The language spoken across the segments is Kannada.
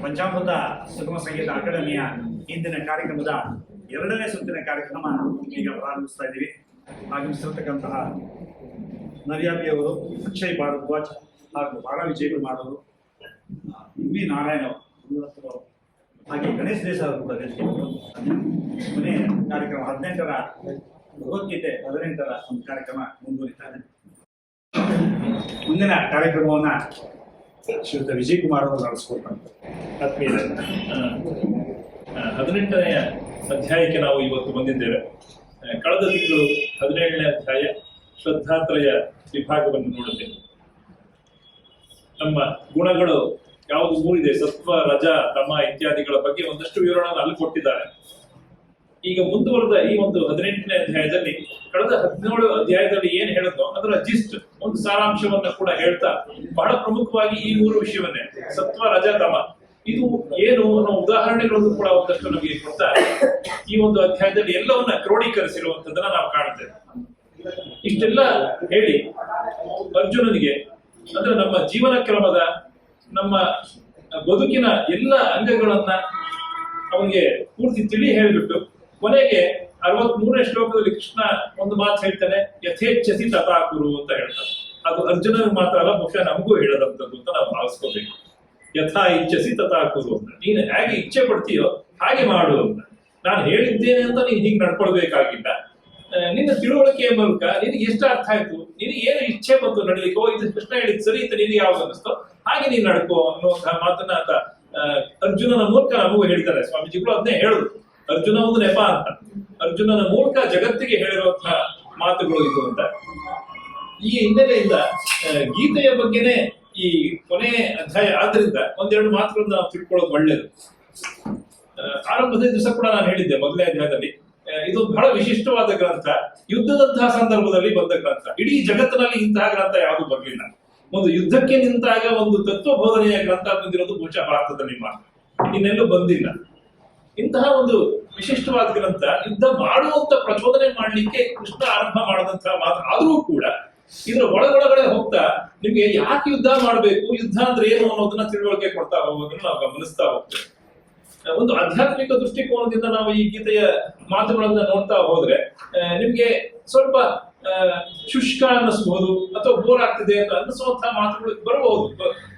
ಪಂಚಾಮೃತ ಸುಗಮ ಸಂಗೀತ ಅಕಾಡೆಮಿಯ ಇಂದಿನ ಕಾರ್ಯಕ್ರಮದ ಎರಡನೇ ಸುತ್ತಿನ ಕಾರ್ಯಕ್ರಮ ಈಗ ಪ್ರಾರಂಭಿಸ್ತಾ ಇದ್ದೀವಿ. ಆಗಮಿಸಿರ್ತಕ್ಕಂತಹ ನರ್ಯಾಬಿಯವರು, ಅಕ್ಷಯ್ ಭಾರದ್ವಾಜ್ ಹಾಗೂ ಬಾಳ ವಿಜಯಕುಮಾರ್ ಅವರು, ವಿ ನಾರಾಯಣ ಅವರು, ಹಾಗೆ ಗಣೇಶ್ ದೇಸಾಯಿ ಅವರು ಕೂಡ ಕೊನೆ ಕಾರ್ಯಕ್ರಮ 18ರ ಭಗವದ್ಗೀತೆ 18ರ ಒಂದು ಕಾರ್ಯಕ್ರಮ ಮುಂದುವರಿತಾರೆ. ಮುಂದಿನ ಕಾರ್ಯಕ್ರಮವನ್ನು ಶ್ರೀಯುತ ವಿಜಯಕುಮಾರ್ ಅವರು ನಡೆಸ್ಕೊಡ್ತಾರೆ. 18ನೇ ಅಧ್ಯಾಯಕ್ಕೆ ನಾವು ಇವತ್ತು ಬಂದಿದ್ದೇವೆ. ಕಳೆದ ತಿಂಗಳು 17ನೇ ಅಧ್ಯಾಯ ಶ್ರದ್ಧಾತ್ರಯ ವಿಭಾಗವನ್ನು ನೋಡಿದ್ದೇವೆ. ನಮ್ಮ ಗುಣಗಳು ಯಾವುದು ಮೂರಿದೆ, ಸತ್ವ, ರಜ, ತಮ ಇತ್ಯಾದಿಗಳ ಬಗ್ಗೆ ಒಂದಷ್ಟು ವಿವರಣೆ ಅಲ್ಲಿ ಕೊಟ್ಟಿದ್ದಾರೆ. ಈಗ ಮುಂದುವರೆದ ಈ ಒಂದು 18ನೇ ಅಧ್ಯಾಯದಲ್ಲಿ ಕಳೆದ 17 ಅಧ್ಯಾಯದಲ್ಲಿ ಏನ್ ಹೇಳಿದ್ನೋ ಅದರ ಜಿಸ್ಟ್ ಒಂದು ಸಾರಾಂಶವನ್ನ ಕೂಡ ಹೇಳ್ತಾ ಬಹಳ ಪ್ರಮುಖವಾಗಿ ಈ 3 ವಿಷಯವನ್ನೇ ಸತ್ವ, ರಜ, ತಮ ಇದು ಏನು ಅನ್ನೋ ಉದಾಹರಣೆಗಳನ್ನು ಕೂಡ ಒಂದಷ್ಟು ನಮಗೆ ಕೊಡ್ತಾ ಈ ಒಂದು ಅಧ್ಯಾಯದಲ್ಲಿ ಎಲ್ಲವನ್ನ ಕ್ರೋಢೀಕರಿಸಿರುವಂತದನ್ನ ನಾವು ಕಾಣ್ತೇವೆ. ಇಷ್ಟೆಲ್ಲ ಹೇಳಿ ಅರ್ಜುನನಿಗೆ ಅಂದ್ರೆ ನಮ್ಮ ಜೀವನ ಕ್ರಮದ, ನಮ್ಮ ಬದುಕಿನ ಎಲ್ಲ ಅಂಗಗಳನ್ನ ಅವನಿಗೆ ಪೂರ್ತಿ ತಿಳಿ ಹೇಳಿಬಿಟ್ಟು ಕೊನೆಗೆ 63ನೇ ಶ್ಲೋಕದಲ್ಲಿ ಕೃಷ್ಣ ಒಂದು ಮಾತು ಹೇಳ್ತಾನೆ, ಯಥೇಚ್ಛಸಿ ತಥಾಕುರು ಅಂತ ಹೇಳ್ತಾನೆ. ಅದು ಅರ್ಜುನನಿಗೆ ಮಾತ್ರ ಅಲ್ಲ, ಬಹುಶಃ ನಮಗೂ ಹೇಳದಂಥದ್ದು ಅಂತ ನಾವು ಭಾವಿಸ್ಕೋಬೇಕು. ಯಥಾ ಇಚ್ಛಸಿ ತಥಾಕುರು ಅಂತ, ನೀನು ಹೇಗೆ ಇಚ್ಛೆ ಪಡ್ತೀಯೋ ಹಾಗೆ ಮಾಡು ಅಂತ. ನಾನು ಹೇಳಿದ್ದೇನೆ ಅಂತ ನೀನು ಹೀಗೆ ನಡ್ಕೊಳ್ಬೇಕಾಗಿಲ್ಲ. ನಿನ್ನ ತಿಳುವಳಿಕೆಯ ಮೂಲಕ ನಿನಗೆ ಎಷ್ಟು ಅರ್ಥ ಆಯ್ತು, ನಿನಗೆ ಏನು ಇಚ್ಛೆ ಬಂತು ನಡೀಲಿಕ್ಕೆ, ಇದು ಕೃಷ್ಣ ಹೇಳಿದ್ ಸರಿ ಅಂತ ನಿನಗೆ ಯಾವ್ದು ಅನ್ನಿಸ್ತೋ ಹಾಗೆ ನೀನ್ ನಡ್ಕೋ ಅನ್ನುವಂತಹ ಮಾತನ್ನ ಆತ ಅರ್ಜುನನ ಮೂಲಕ ನಮಗೂ ಹೇಳ್ತಾರೆ. ಸ್ವಾಮೀಜಿಗಳು ಅದನ್ನೇ ಹೇಳುದು, ಅರ್ಜುನ ಒಂದು ನೆಪ ಅಂತ. ಅರ್ಜುನನ ಮೂಲಕ ಜಗತ್ತಿಗೆ ಹೇಳಿರುವಂತಹ ಮಾತುಗಳು ಇದು ಅಂತ. ಈ ಹಿನ್ನೆಲೆಯಿಂದ ಗೀತೆಯ ಬಗ್ಗೆನೆ ಈ ಕೊನೆ ಅಧ್ಯಾಯ ಆದ್ರಿಂದ ಒಂದೆರಡು ಮಾತುಗಳನ್ನ ನಾವು ತಿಳ್ಕೊಳ್ಳೋದು ಒಳ್ಳೇದು. ಆರಂಭದ ದಿವಸ ಕೂಡ ನಾನು ಹೇಳಿದ್ದೆ ಮೊದಲನೇ ಅಧ್ಯಾಯದಲ್ಲಿ, ಇದು ಬಹಳ ವಿಶಿಷ್ಟವಾದ ಗ್ರಂಥ, ಯುದ್ಧದಂತಹ ಸಂದರ್ಭದಲ್ಲಿ ಬಂದ ಗ್ರಂಥ. ಇಡೀ ಜಗತ್ತಿನಲ್ಲಿ ಇಂತಹ ಗ್ರಂಥ ಯಾವುದು ಬರಲಿಲ್ಲ. ಒಂದು ಯುದ್ಧಕ್ಕೆ ನಿಂತಾಗ ಒಂದು ತತ್ವ ಬೋಧನೆಯ ಗ್ರಂಥ ಬಂದಿರೋದು ಬಹುಶಃ ಭಾರತದಲ್ಲಿ ಮಾತ್ರ, ಇನ್ನೆಲ್ಲೂ ಬಂದಿಲ್ಲ. ಇಂತಹ ಒಂದು ವಿಶಿಷ್ಟವಾದ ಗ್ರಂಥ ಯುದ್ಧ ಮಾಡುವಂತ ಪ್ರಚೋದನೆ ಮಾಡ್ಲಿಕ್ಕೆ ಕೃಷ್ಣ ಆರಂಭ ಮಾಡದಂತಹ ಮಾತು ಆದ್ರೂ ಕೂಡ ಇದರ ಒಳಗಡೆ ಹೋಗ್ತಾ ನಿಮ್ಗೆ ಯಾಕೆ ಯುದ್ಧ ಮಾಡಬೇಕು, ಯುದ್ಧ ಅಂದ್ರೆ ಏನು ಅನ್ನೋದನ್ನ ತಿಳುವಳಿಕೆ ಕೊಡ್ತಾ ಹೋಗೋದನ್ನ ನಾವು ಗಮನಿಸ್ತಾ ಹೋಗ್ತೇವೆ. ಒಂದು ಆಧ್ಯಾತ್ಮಿಕ ದೃಷ್ಟಿಕೋನದಿಂದ ನಾವು ಈ ಗೀತೆಯ ಮಾತುಗಳನ್ನ ನೋಡ್ತಾ ಹೋದ್ರೆ ನಿಮ್ಗೆ ಸ್ವಲ್ಪ ಶುಷ್ಕ ಅನ್ನಿಸಬಹುದು ಅಥವಾ ಬೋರ್ ಆಗ್ತಿದೆ ಅಂತ ಅನ್ನಿಸುವಂತಹ ಮಾತುಗಳು ಬರಬಹುದು,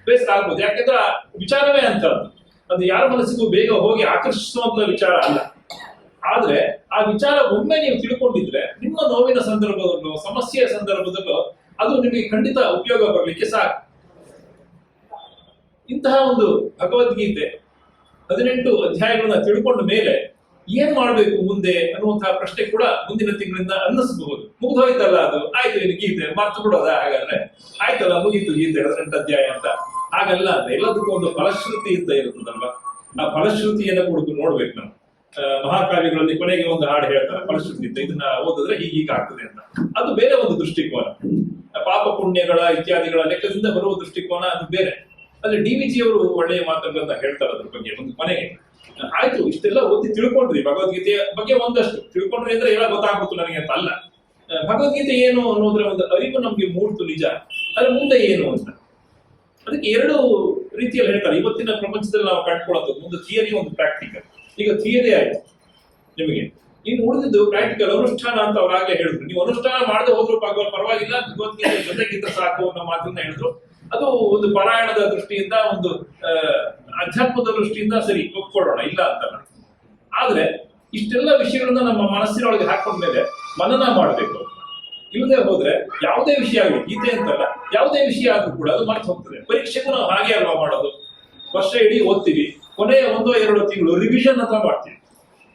ಬೇಸರ ಆಗ್ಬಹುದು. ಯಾಕೆಂದ್ರೆ ಆ ವಿಚಾರವೇ ಅಂತದ್ದು, ಅದು ಯಾರ ಮನಸ್ಸಿಗೂ ಬೇಗ ಹೋಗಿ ಆಕರ್ಷಿಸುವಂತ ವಿಚಾರ ಅಲ್ಲ. ಆದ್ರೆ ಆ ವಿಚಾರ ಒಮ್ಮೆ ನೀವು ತಿಳ್ಕೊಂಡಿದ್ರೆ ನಿಮ್ಮ ನೋವಿನ ಸಂದರ್ಭದಲ್ಲೋ ಸಮಸ್ಯೆಯ ಸಂದರ್ಭದಲ್ಲೋ ಅದು ನಿಮಗೆ ಖಂಡಿತ ಉಪಯೋಗ ಬರಲಿಕ್ಕೆ ಸಾಕು. ಇಂತಹ ಒಂದು ಭಗವದ್ಗೀತೆ 18 ಅಧ್ಯಾಯಗಳನ್ನ ತಿಳ್ಕೊಂಡ ಮೇಲೆ ಏನ್ ಮಾಡ್ಬೇಕು ಮುಂದೆ ಅನ್ನುವಂತಹ ಪ್ರಶ್ನೆ ಕೂಡ ಮುಂದಿನ ತಿಂಗಳಿಂದ ಅನ್ನಿಸಬಹುದು. ಮುಗ್ದೋಯ್ತಲ್ಲ, ಅದು ಆಯ್ತು, ಇನ್ನು ಗೀತೆ ಮರ್ತು ಬಿಡೋದ, ಹಾಗಾದ್ರೆ ಆಯ್ತಲ್ಲ ಮುಗೀತು ಗೀತೆ 18 ಅಧ್ಯಾಯ ಅಂತ. ಹಾಗಲ್ಲ, ಅಂತ ಎಲ್ಲದಕ್ಕೂ ಒಂದು ಫಲಶ್ರುತಿ ಅಂತ ಇರುತ್ತದಲ್ವಾ, ಆ ಫಲಶ್ರುತಿಯನ್ನ ಕೂಡ ನೋಡ್ಬೇಕು ನಾವು. ಮಹಾಕಾವ್ಯಗಳಲ್ಲಿ ಕೊನೆಗೆ ಒಂದು ಹಾಡು ಹೇಳ್ತಾರೆ ಫಲಶ್ರುತಿ ಅಂತ, ಇದನ್ನ ಓದಿದ್ರೆ ಹೀಗೆ ಆಗ್ತದೆ ಅಂತ. ಅದು ಬೇರೆ ಒಂದು ದೃಷ್ಟಿಕೋನ, ಪಾಪ ಪುಣ್ಯಗಳ ಇತ್ಯಾದಿಗಳ ಲೆಕ್ಕದಿಂದ ಬರುವ ದೃಷ್ಟಿಕೋನ ಅದು ಬೇರೆ. ಅಲ್ಲಿ DVG ಅವರು ಒಳ್ಳೆಯ ಮಾತುಗಳನ್ನ ಹೇಳ್ತಾರೆ ಅದ್ರ ಬಗ್ಗೆ. ಒಂದು ಕೊನೆಗೆ ಆಯ್ತು, ಇಷ್ಟೆಲ್ಲ ಓದಿ ತಿಳ್ಕೊಂಡ್ರಿ, ಭಗವದ್ಗೀತೆಯ ಬಗ್ಗೆ ಒಂದಷ್ಟು ತಿಳ್ಕೊಂಡ್ರಿ ಅಂದ್ರೆ ಎಲ್ಲ ಗೊತ್ತಾಗ್ಬಿಟ್ಟು ನನಗೆ ಅಂತ ಅಲ್ಲ. ಭಗವದ್ಗೀತೆ ಏನು ಅನ್ನೋದ್ರ ಒಂದು ಅರಿವು ನಮ್ಗೆ ಮೂಡ್ತು ನಿಜ, ಅದ್ರ ಮುಂದೆ ಏನು ಅಂತ. ಅದಕ್ಕೆ 2 ರೀತಿಯಲ್ಲಿ ಹೇಳ್ತಾರೆ. ಇವತ್ತಿನ ಪ್ರಪಂಚದಲ್ಲಿ ನಾವು ಕಂಡುಕೊಳ್ಳೋದು ಒಂದು ಥಿಯರಿ, ಒಂದು ಪ್ರಾಕ್ಟಿಕಲ್. ಈಗ ಥಿಯರಿ ಆಯ್ತು ನಿಮಗೆ, ಇನ್ನು ಉಳಿದಿದ್ದು ಪ್ರಾಕ್ಟಿಕಲ್, ಅನುಷ್ಠಾನ ಅಂತ ಅವ್ರಾಗಲೇ ಹೇಳಿದ್ರು. ನೀವು ಅನುಷ್ಠಾನ ಮಾಡದೆ ಹೋದ್ರು ಪರವಾಗಿಲ್ಲ, ಭಗವದ್ಗೀತೆ ಜೊತೆಗಿದ್ರೆ ಸಾಕು ಅನ್ನೋ ಮಾತನ್ನ ಹೇಳಿದ್ರು. ಅದು ಒಂದು ಪಾರಾಯಣದ ದೃಷ್ಟಿಯಿಂದ, ಒಂದು ಅಧ್ಯಾತ್ಮದ ದೃಷ್ಟಿಯಿಂದ ಸರಿ ಒಪ್ಕೊಳ್ಳೋಣ, ಇಲ್ಲ ಅಂತಲ್ಲ. ಆದ್ರೆ ಇಷ್ಟೆಲ್ಲ ವಿಷಯಗಳನ್ನ ನಮ್ಮ ಮನಸ್ಸಿನೊಳಗೆ ಹಾಕೊಂಡ್ಮೇಲೆ ಮನನ ಮಾಡಬೇಕು. ಇಲ್ಲದೆ ಹೋದ್ರೆ ಯಾವುದೇ ವಿಷಯ ಆಗಲಿ, ಗೀತೆ ಅಂತಲ್ಲ, ಯಾವುದೇ ವಿಷಯ ಆದ್ರೂ ಕೂಡ ಅದು ಮರ್ತು ಹೋಗ್ತದೆ. ಪರೀಕ್ಷೆಗೂ ನಾವು ಹಾಗೆ ಅಲ್ವಾ ಮಾಡೋದು, ವರ್ಷ ಇಡೀ ಓದ್ತೀವಿ, ಕೊನೆಯ 1-2 ತಿಂಗಳು ರಿವಿಷನ್ ಅಂತ ಮಾಡ್ತೀವಿ.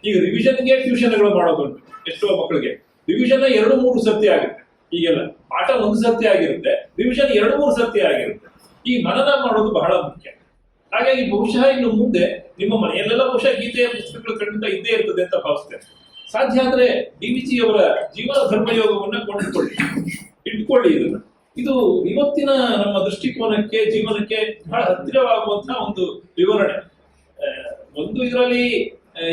ಈಗ ರಿವಿಷನ್ಗೆ ಟ್ಯೂಷನ್ಗಳು ಮಾಡೋದುಂಟು ಎಷ್ಟೋ ಮಕ್ಕಳಿಗೆ. ರಿವಿಷನ್ 2-3 ಸರ್ತಿ ಆಗುತ್ತೆ. ಈಗೆಲ್ಲ ಪಾಠ 1 ಸರ್ತಿ ಆಗಿರುತ್ತೆ, ರಿವಿಷನ್ 2-3 ಸರ್ತಿ ಆಗಿರುತ್ತೆ. ಈ ಮನನ ಮಾಡೋದು ಬಹಳ ಮುಖ್ಯ. ಹಾಗಾಗಿ ಬಹುಶಃ ಇನ್ನು ಮುಂದೆ ನಿಮ್ಮ ಮನೆಯಲ್ಲೆಲ್ಲ ಬಹುಶಃ ಗೀತೆಯ ಪುಸ್ತಕಗಳು ಖಂಡಿತ ಇದ್ದೇ ಇರ್ತದೆ ಅಂತ ಭಾವಿಸ್ತೇನೆ. ಸಾಧ್ಯ ಆದ್ರೆ DVG ಅವರ ಜೀವನ ಧರ್ಮಯೋಗವನ್ನ ಇಟ್ಕೊಳ್ಳಿ. ಇದನ್ನ ಇದು ಇವತ್ತಿನ ನಮ್ಮ ದೃಷ್ಟಿಕೋನಕ್ಕೆ, ಜೀವನಕ್ಕೆ ಬಹಳ ಹತ್ತಿರವಾಗುವಂತಹ ಒಂದು ವಿವರಣೆ. ಒಂದು ಇದರಲ್ಲಿ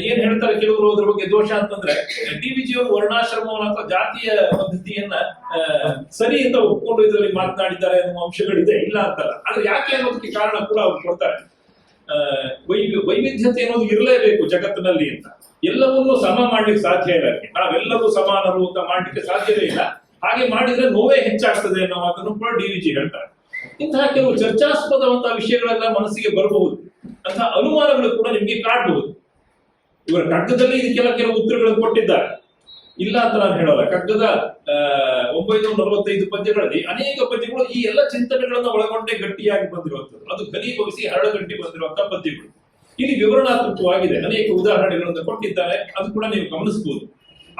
ಏನ್ ಹೇಳ್ತಾರೆ ಕೆಲವರು ಅದ್ರ ಬಗ್ಗೆ ದೋಷ ಅಂತಂದ್ರೆ, DVG ಅವರು ವರ್ಣಾಶ್ರಮವನ್ನ ಅಥವಾ ಜಾತಿಯ ಪದ್ಧತಿಯನ್ನ ಸರಿ ಅಂತ ಒಪ್ಕೊಂಡು ಇದರಲ್ಲಿ ಮಾತನಾಡಿದ್ದಾರೆ ಅನ್ನುವ ಅಂಶಗಳಿದೆ, ಇಲ್ಲ ಅಂತಲ್ಲ. ಆದ್ರೆ ಯಾಕೆ ಅನ್ನೋದಕ್ಕೆ ಕಾರಣ ಕೂಡ ಅವ್ರು ಕೊಡ್ತಾರೆ. ವೈವಿಧ್ಯತೆ ಅನ್ನೋದು ಇರಲೇಬೇಕು ಜಗತ್ತಿನಲ್ಲಿ ಅಂತ. ಎಲ್ಲವನ್ನೂ ಸಮ ಮಾಡ್ಲಿಕ್ಕೆ ಸಾಧ್ಯ ಇಲ್ಲ. ನಾವೆಲ್ಲರೂ ಸಮಾನರು ಅಂತ ಮಾಡ್ಲಿಕ್ಕೆ ಸಾಧ್ಯವೇ ಇಲ್ಲ. ಹಾಗೆ ಮಾಡಿದ್ರೆ ನೋವೇ ಹೆಚ್ಚಾಗ್ತದೆ ಅನ್ನೋ ಮಾತನ್ನು ಕೂಡ DVG ಹೇಳ್ತಾರೆ. ಇಂತಹ ಕೆಲವು ಚರ್ಚಾಸ್ಪದವಂತಹ ವಿಷಯಗಳೆಲ್ಲ ಮನಸ್ಸಿಗೆ ಬರಬಹುದು, ಅಂತಹ ಅನುಮಾನಗಳು ಕೂಡ ನಿಮ್ಗೆ ಕಾಡಬಹುದು. ಇವರ ಕಗ್ಗದಲ್ಲಿ ಇದಕ್ಕೆಲ್ಲ ಕೆಲವು ಉತ್ತರಗಳನ್ನು ಕೊಟ್ಟಿದ್ದಾರೆ, ಇಲ್ಲ ಅಂತ ನಾನು ಹೇಳೋಲ್ಲ. ಕಗ್ಗದ 945 ಪದ್ಯಗಳಲ್ಲಿ ಅನೇಕ ಪದ್ಯಗಳು ಈ ಎಲ್ಲ ಚಿಂತನೆಗಳನ್ನ ಒಳಗೊಂಡೇ ಗಟ್ಟಿಯಾಗಿ ಬಂದಿರುವಂತದ್ದು. ಅದು ಘನೀಭವಿಸಿ ಹರಳುಗಟ್ಟಿ ಬಂದಿರುವಂತಹ ಪದ್ಯಗಳು. ಇಲ್ಲಿ ವಿವರಣಾತ್ಮಕವಾಗಿದೆ, ಅನೇಕ ಉದಾಹರಣೆಗಳನ್ನು ಕೊಟ್ಟಿದ್ದಾರೆ, ಅದು ಕೂಡ ನೀವು ಗಮನಿಸಬಹುದು.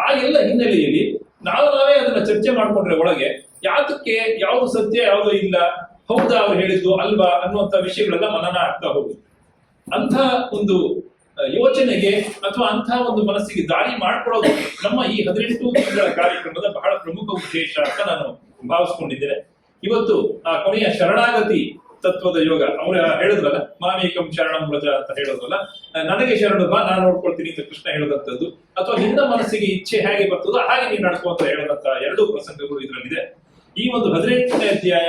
ಆ ಎಲ್ಲ ಹಿನ್ನೆಲೆಯಲ್ಲಿ ನಾವೇ ಅದನ್ನ ಚರ್ಚೆ ಮಾಡ್ಕೊಂಡ್ರೆ ಒಳಗೆ ಯಾತಕ್ಕೆ ಯಾವುದು ಸತ್ಯ ಯಾವುದು ಇಲ್ಲ, ಹೌದಾ ಅವ್ರು ಹೇಳಿದ್ದು ಅಲ್ವಾ ಅನ್ನುವಂತ ವಿಷಯಗಳೆಲ್ಲ ಮನನ ಆಗ್ತಾ ಹೋಗುದು. ಅಂಥ ಒಂದು ಯೋಚನೆಗೆ ಅಥವಾ ಅಂತಹ ಒಂದು ಮನಸ್ಸಿಗೆ ದಾರಿ ಮಾಡ್ಕೊಳ್ಳೋದು ನಮ್ಮ ಈ 18 ದಿನಗಳ ಕಾರ್ಯಕ್ರಮದ ಬಹಳ ಪ್ರಮುಖ ಉದ್ದೇಶ ಅಂತ ನಾನು ಭಾವಿಸ್ಕೊಂಡಿದ್ದೇನೆ. ಇವತ್ತು ಆ ಕೊನೆಯ ಶರಣಾಗತಿ ತತ್ವದ ಯೋಗ ಅವ್ರು ಹೇಳಿದ್ರಲ್ಲ, ಮಾಮೇಕಂ ಶರಣಂ ವ್ರಜ ಅಂತ ಹೇಳೋದಲ್ಲ, ನನಗೆ ಶರಣು ಬಾ ನಾನು ನೋಡ್ಕೊಳ್ತೀನಿ ಅಂತ ಕೃಷ್ಣ ಹೇಳದಂತದ್ದು, ಅಥವಾ ನಿನ್ನ ಮನಸ್ಸಿಗೆ ಇಚ್ಛೆ ಹೇಗೆ ಬರ್ತದೋ ಹಾಗೆ ನೀನು ನಡ್ಕೋ ಅಂತ ಹೇಳದಂತ ಎರಡೂ ಪ್ರಸಂಗಗಳು ಇದರಲ್ಲಿದೆ. ಈ ಒಂದು 18ನೇ ಅಧ್ಯಾಯ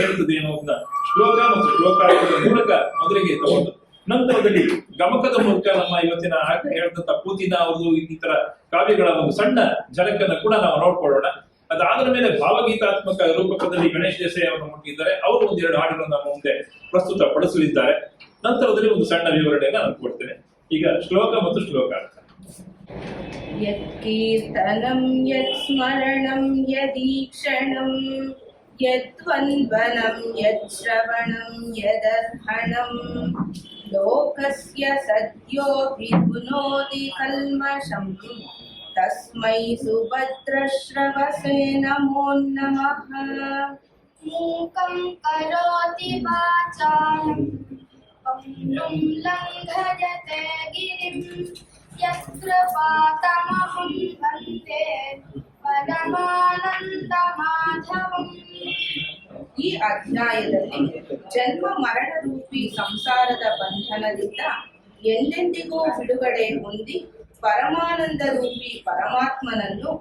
ಹೇಳ್ತದೆ ಅನ್ನೋದನ್ನ ಶ್ಲೋಕ ಮತ್ತು ಶ್ಲೋಕಾರ್ಥದ ಮೂಲಕ ಮೊದಲಿಗೆ ತಗೊಂಡು ನಂತರದಲ್ಲಿ ಗಮಕದ ಮೂಲಕ ನಮ್ಮ ಇವತ್ತಿನ ಹೇಳಿದಂತ ಪೂತಿನ ಅವರು ಈ ತರ ಕಾವ್ಯಗಳ ಒಂದು ಸಣ್ಣ ಝಲಕನ್ನ ಕೂಡ ನಾವು ನೋಡ್ಕೊಳ್ಳೋಣ. ಅದಾದ ಮೇಲೆ ಭಾವಗೀತಾತ್ಮಕ ರೂಪಕದಲ್ಲಿ ಗಣೇಶ್ ದೇಸಾಯಿ ಅವರು ಮುಟ್ಟಿದ್ದಾರೆ. ಅವರು ಒಂದೆರಡು ಹಾಡುಗಳನ್ನು ನಮ್ಮ ಮುಂದೆ ಪ್ರಸ್ತುತ ಪಡಿಸಲಿದ್ದಾರೆ. ನಂತರದಲ್ಲಿ ಒಂದು ಸಣ್ಣ ವಿವರಣೆಯನ್ನು ನಾನು ಕೊಡ್ತೇನೆ. ಈಗ ಶ್ಲೋಕ ಮತ್ತು ಶ್ಲೋಕಾರ್ಥ. ಯತ್ ಕೀರ್ತನಂ ಯತ್ ಸ್ಮರಣಂ ಯದೀಕ್ಷಣಂ ಯದ್ವನ್ವನಂ ಯತ್ ಶ್ರವಣಂ ಯದರ್ಹಣಂ ಲೋಕಸ್ಯ ಸದ್ಯೋ ವಿಧುನೋತಿ ಕಲ್ಮಷಂ ತಸ್ಮೈ ಸುಭದ್ರಶ್ರವಸೇ ನಮೋ ನಮಃ. ಮೂಕಂ ಕರೋತಿ ವಾಚಾಲಂ ಪಂಗುಂ ಲಂಘಯತೆ ಗಿರಿಂ ಯತ್ರ ಪಾತಮಹಂ ವಂದೇ ಪರಮಾನಂದ ಮಾಧವಂ. ಈ ಅಧ್ಯಾಯದಲ್ಲಿ ಜನ್ಮ ಮರಣ ರೂಪಿ ಸಂಸಾರದ ಬಂಧನದಿಂದ ಎಂದೆಂದಿಗೂ ಬಿಡುಗಡೆ ಹೊಂದಿ ಪರಮಾನಂದ ರೂಪಿ ಪರಮಾತ್ಮನನ್ನು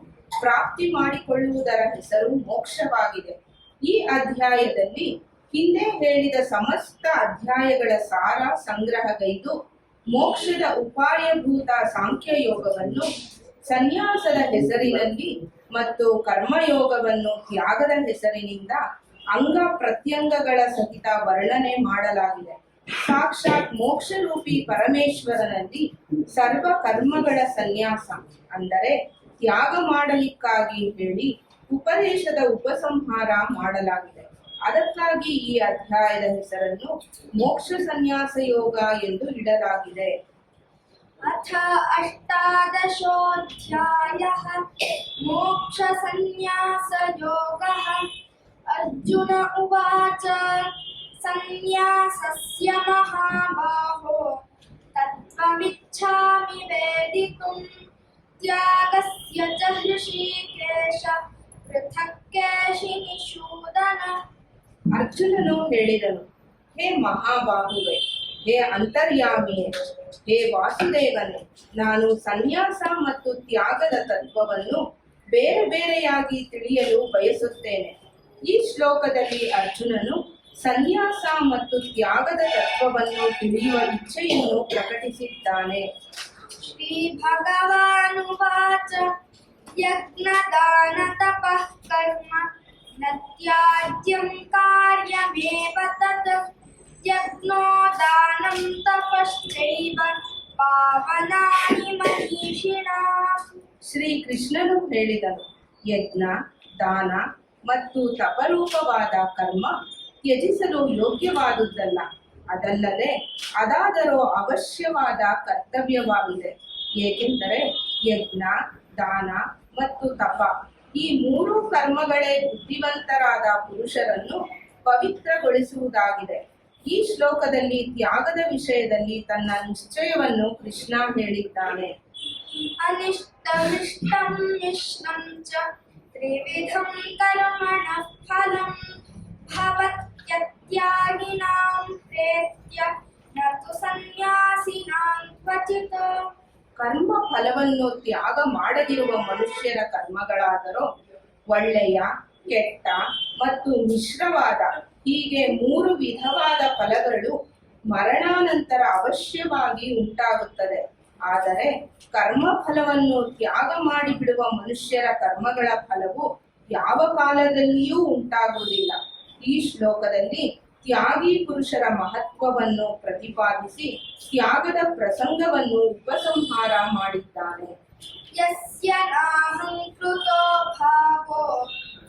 ಪ್ರಾಪ್ತಿ ಮಾಡಿಕೊಳ್ಳುವುದರ ಹೆಸರು ಮೋಕ್ಷವಾಗಿದೆ. ಈ ಅಧ್ಯಾಯದಲ್ಲಿ ಹಿಂದೆ ಹೇಳಿದ ಸಮಸ್ತ ಅಧ್ಯಾಯಗಳ ಸಾರ ಸಂಗ್ರಹಗೈದು ಮೋಕ್ಷದ ಉಪಾಯಭೂತ ಸಾಂಖ್ಯಯೋಗವನ್ನು ಸನ್ಯಾಸದ ಹೆಸರಿನಲ್ಲಿ ಮತ್ತು ಕರ್ಮಯೋಗವನ್ನು ತ್ಯಾಗದ ಹೆಸರಿನಿಂದ ಅಂಗ ಪ್ರತ್ಯಂಗಗಳ ಸಹಿತ ವರ್ಣನೆ ಮಾಡಲಾಗಿದೆ. ಸಾಕ್ಷಾತ್ ಮೋಕ್ಷರೂಪಿ ಪರಮೇಶ್ವರನಲ್ಲಿ ಸರ್ವ ಕರ್ಮಗಳ ಸನ್ಯಾಸ ಅಂದರೆ ತ್ಯಾಗ ಮಾಡಲಿಕ್ಕಾಗಿ ಹೇಳಿ ಉಪದೇಶದ ಉಪಸಂಹಾರ ಮಾಡಲಾಗಿದೆ. ಅದಕ್ಕಾಗಿ ಈ ಅಧ್ಯಾಯದ ಹೆಸರನ್ನು ಮೋಕ್ಷ ಸನ್ಯಾಸ ಯೋಗ ಎಂದು ಇಡಲಾಗಿದೆ. ಅಥ ಅಷ್ಟಾದಶೋऽಧ್ಯಾಯಃ ಮೋಕ್ಷ ಸನ್ಯಾಸ ಯೋಗಃ. ಅರ್ಜುನ ಉವಾಚ ಸನ್ಯಾಸಸ್ಯ ಮಹಾಬಾಹೋ ತತ್ವಮಿಚ್ಛಾಮಿ ವೇದಿತುಂ ತ್ಯಾಗಸ್ಯ ಚ ಹೃಷೀಕೇಶ ಪೃಥಕ್ ಕೇಶಿನಿಷೂದನ. ಅರ್ಜುನನು ಹೇಳಿದನು, ಹೇ ಮಹಾಬಾಹುವೆ, ಹೇ ಅಂತರ್ಯಾಮಿಯೇ, ಹೇ ವಾಸುದೇವನೇ, ನಾನು ಸನ್ಯಾಸ ಮತ್ತು ತ್ಯಾಗದ ತತ್ವವನ್ನು ಬೇರೆ ಬೇರೆಯಾಗಿ ತಿಳಿಯಲು ಬಯಸುತ್ತೇನೆ. ಈ ಶ್ಲೋಕದಲ್ಲಿ ಅರ್ಜುನನು ಸನ್ಯಾಸ ಮತ್ತು ತ್ಯಾಗದ ತತ್ವವನ್ನು ತಿಳಿಯುವ ಇಚ್ಛೆಯನ್ನು ಪ್ರಕಟಿಸಿದ್ದಾನೆ. ಶ್ರೀ ಭಗವಾನುವಾಚ ಯಜ್ಞದಾನ ತಪಃ ಕರ್ಮ ನ ತ್ಯಾಜ್ಯಂ ಕಾರ್ಯಮೇವ ತತ್ ಯಜ್ಞೋ ದಾನಂ ತಪಶ್ಚೈವ ಪಾವನಾನಿ ಮನೀಷಿಣಾಂ. ಶ್ರೀ ಕೃಷ್ಣನು ಹೇಳಿದನು, ಯಜ್ಞ, ದಾನ ಮತ್ತು ತಪರೂಪವಾದ ಕರ್ಮ ತ್ಯಜಿಸಲು ಯೋಗ್ಯವಾದುದಲ್ಲ. ಅದಲ್ಲದೆ ಅದಾದರೂ ಅವಶ್ಯವಾದ ಕರ್ತವ್ಯವಾಗಿದೆ. ಏಕೆಂದರೆ ಯಜ್ಞ, ದಾನ ಮತ್ತು ತಪ ಈ ಮೂರು ಕರ್ಮಗಳೇ ಬುದ್ಧಿವಂತರಾದ ಪುರುಷರನ್ನು ಪವಿತ್ರಗೊಳಿಸುವುದಾಗಿದೆ. ಈ ಶ್ಲೋಕದಲ್ಲಿ ತ್ಯಾಗದ ವಿಷಯದಲ್ಲಿ ತನ್ನ ನಿಶ್ಚಯವನ್ನು ಕೃಷ್ಣ ಹೇಳಿದ್ದಾನೆ. ಅನಿಷ್ಟಮಿಷ್ಟಂ ಮಿಶ್ರಂ ಚ ತ್ರಿವಿಧಂ ಕರ್ಮಣಃ ಫಲಂ ಭವತ್ಯತ್ಯಾಗಿನಾಂ ಪ್ರೇತ್ಯ ನ ತು ಸನ್ಯಾಸಿನಾಂ ಕ್ವಚಿತ್. ಕರ್ಮ ಫಲವನ್ನು ತ್ಯಾಗ ಮಾಡದಿರುವ ಮನುಷ್ಯರ ಕರ್ಮಗಳಾದರೂ ಒಳ್ಳೆಯ, ಕೆಟ್ಟ ಮತ್ತು ಮಿಶ್ರವಾದ ಹೀಗೆ ಮೂರು ವಿಧವಾದ ಫಲಗಳು ಮರಣಾನಂತರ ಅವಶ್ಯವಾಗಿ ಉಂಟಾಗುತ್ತದೆ. ಆದರೆ ಕರ್ಮ ಫಲವನ್ನು ತ್ಯಾಗ ಮಾಡಿಬಿಡುವ ಮನುಷ್ಯರ ಕರ್ಮಗಳ ಫಲವು ಯಾವ ಕಾಲದಲ್ಲಿಯೂ ಉಂಟಾಗುವುದಿಲ್ಲ. ಈ ಶ್ಲೋಕದಲ್ಲಿ ತ್ಯಾಗಿ ಪುರುಷರ ಮಹತ್ವವನ್ನು ಪ್ರತಿಪಾದಿಸಿ ತ್ಯಾಗದ ಪ್ರಸಂಗವನ್ನು ಉಪಸಂಹಾರ ಮಾಡಿದ್ದಾನೆ. ಯಸ್ಯ ನಾಹಂಕೃತೋ ಭಾವೋ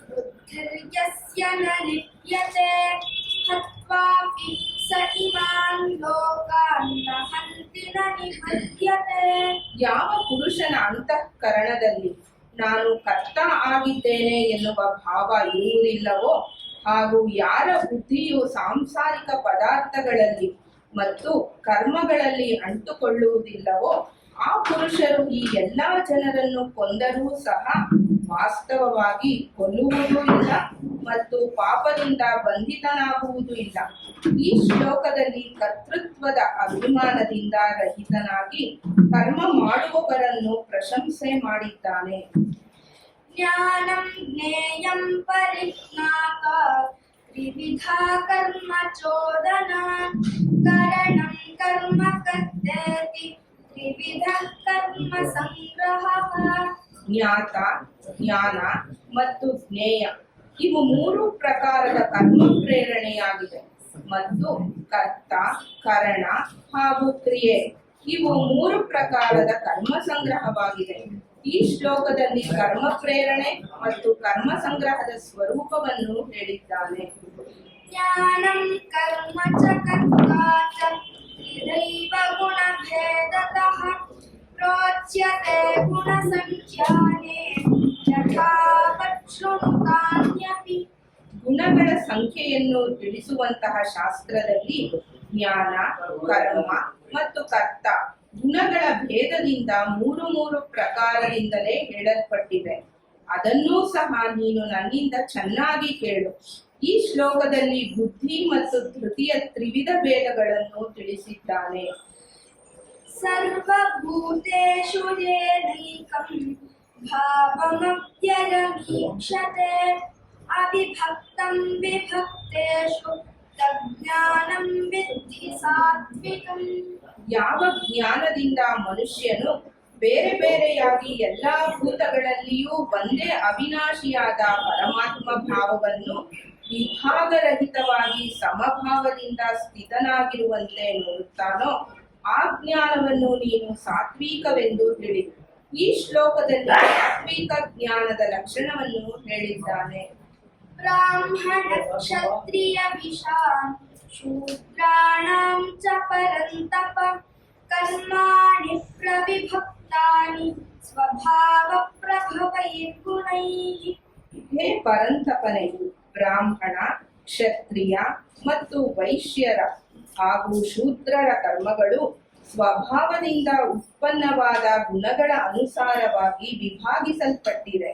ಬುದ್ಧಿರ್ಯಸ್ಯ ನ ಲಿಪ್ಯತೆ ಹತ್ವಾಪಿ ಸ ಇಮಾನ್ ಲೋಕಾನ್ ನ ಹಂತಿ ನ ನಿಹತ್ಯತೆ. ಯಾವ ಪುರುಷನ ಅಂತಃಕರಣದಲ್ಲಿ ನಾನು ಕರ್ತ ಆಗಿದ್ದೇನೆ ಎನ್ನುವ ಭಾವ ಇರುವುದಿಲ್ಲವೋ ಹಾಗೂ ಯಾರ ಬುದ್ಧಿಯು ಸಾಂಸಾರಿಕ ಪದಾರ್ಥಗಳಲ್ಲಿ ಮತ್ತು ಕರ್ಮಗಳಲ್ಲಿ ಅಂಟುಕೊಳ್ಳುವುದಿಲ್ಲವೋ ಆ ಪುರುಷರು ಈ ಎಲ್ಲಾ ಜನರನ್ನು ಕೊಂದರೂ ಸಹ ವಾಸ್ತವವಾಗಿ ಕೊಲ್ಲುವುದೂ ಇಲ್ಲ ಮತ್ತು ಪಾಪದಿಂದ ಬಂಧಿತನಾಗುವುದೂ ಇಲ್ಲ. ಈ ಶ್ಲೋಕದಲ್ಲಿ ಕರ್ತೃತ್ವದ ಅಭಿಮಾನದಿಂದ ರಹಿತನಾಗಿ ಕರ್ಮ ಮಾಡುವವರನ್ನು ಪ್ರಶಂಸೆ ಮಾಡಿದ್ದಾನೆ. ಜ್ಞಾನಂ ಜ್ಞೇಯಂ ಪರಿಜ್ಞಾತ ತ್ರಿವಿಧಾ ಕರ್ಮ ಚೋದನ ಕರಣಂ ಕರ್ಮ ಕರ್ತೇತಿ ತ್ರಿವಿಧ ಕರ್ಮ ಸಂಗ್ರಹ. ಜ್ಞಾತ, ಜ್ಞಾನ ಮತ್ತು ಜ್ಞೇಯ ಇವು 3 ಪ್ರಕಾರದ ಕರ್ಮ ಪ್ರೇರಣೆಯಾಗಿದೆ ಮತ್ತು ಕರ್ತ, ಕರಣ ಹಾಗೂ ಕ್ರಿಯೆ ಇವು 3 ಪ್ರಕಾರದ ಕರ್ಮ ಸಂಗ್ರಹವಾಗಿದೆ. ಈ ಶ್ಲೋಕದಲ್ಲಿ ಕರ್ಮ ಪ್ರೇರಣೆ ಮತ್ತು ಕರ್ಮ ಸಂಗ್ರಹದ ಸ್ವರೂಪವನ್ನು ಹೇಳಿದ್ದಾನೆ. ಜ್ಞಾನಂ ಕರ್ಮ ಚ ಕರ್ತಾ ಚ ಇದೈವ ಗುಣಭೇದತಃ ಪ್ರೋಚ್ಯತೆ ಗುಣಸಂಖ್ಯಾನೇ ಯಥಾವತ್ ಶೃಣುತಾನ್ಯಪಿ. ಗುಣಗಳ ಸಂಖ್ಯೆಯನ್ನು ತಿಳಿಸುವಂತಹ ಶಾಸ್ತ್ರದಲ್ಲಿ ಜ್ಞಾನ, ಕರ್ಮ ಮತ್ತು ಕರ್ತ ಗುಣಗಳ ಭೇದದಿಂದ 3 ಪ್ರಕಾರದಿಂದಲೇ ಹೇಳಲ್ಪಟ್ಟಿವೆ. ಅದನ್ನೂ ಸಹ ನೀನು ನನ್ನಿಂದ ಚೆನ್ನಾಗಿ ಕೇಳು. ಈ ಶ್ಲೋಕದಲ್ಲಿ ಬುದ್ಧಿ ಮತ್ತು ಧೃತಿಯ ತ್ರಿವಿಧ ಭೇದಗಳನ್ನು ತಿಳಿಸಿದ್ದಾನೆ. ಸರ್ವಭೂತೇಷು ಏನೈಕಂ ಭಾವಮವ್ಯಯಮೀಕ್ಷತೆ ಅವಿಭಕ್ತಂ ವಿಭಕ್ತೇಷು ತಜ್ಞಾನಂ ವಿದ್ಧಿ ಸಾತ್ವಿಕಂ. ಯಾವ ಜ್ಞಾನದಿಂದ ಮನುಷ್ಯನು ಬೇರೆ ಬೇರೆಯಾಗಿ ಎಲ್ಲಾ ಭೂತಗಳಲ್ಲಿಯೂ ಒಂದೇ ಅವಿನಾಶಿಯಾದ ಪರಮಾತ್ಮ ಭಾವವನ್ನು ವಿಭಾಗರಹಿತವಾಗಿ ಸಮಭಾವದಿಂದ ಸ್ಥಿತನಾಗಿರುವಂತೆ ನೋಡುತ್ತಾನೋ ಆ ಜ್ಞಾನವನ್ನು ನೀನು ಸಾತ್ವಿಕವೆಂದು ತಿಳಿ. ಈ ಶ್ಲೋಕದಲ್ಲಿ ಸಾತ್ವಿಕ ಜ್ಞಾನದ ಲಕ್ಷಣವನ್ನು ಹೇಳಿದ್ದಾನೆ. ಬ್ರಾಹ್ಮಣ ಕ್ಷತ್ರಿಯ ವಿಷಾನ್ ಶೂದ್ರಾಣಾಂ ಚ ಪರಂತಪ ಕರ್ಮಾಣಿ ಪ್ರವಿಭಕ್ತಾನಿ ಸ್ವಭಾವ ಪ್ರಭವೈರ್ಗುಣೈಃ. ಹೇ ಪರಂತಪನೆಯು ಬ್ರಾಹ್ಮಣ, ಕ್ಷತ್ರಿಯ ಮತ್ತು ವೈಶ್ಯರ ಹಾಗೂ ಶೂದ್ರರ ಕರ್ಮಗಳು ಸ್ವಭಾವದಿಂದ ಉತ್ಪನ್ನವಾದ ಗುಣಗಳ ಅನುಸಾರವಾಗಿ ವಿಭಾಗಿಸಲ್ಪಟ್ಟಿದೆ.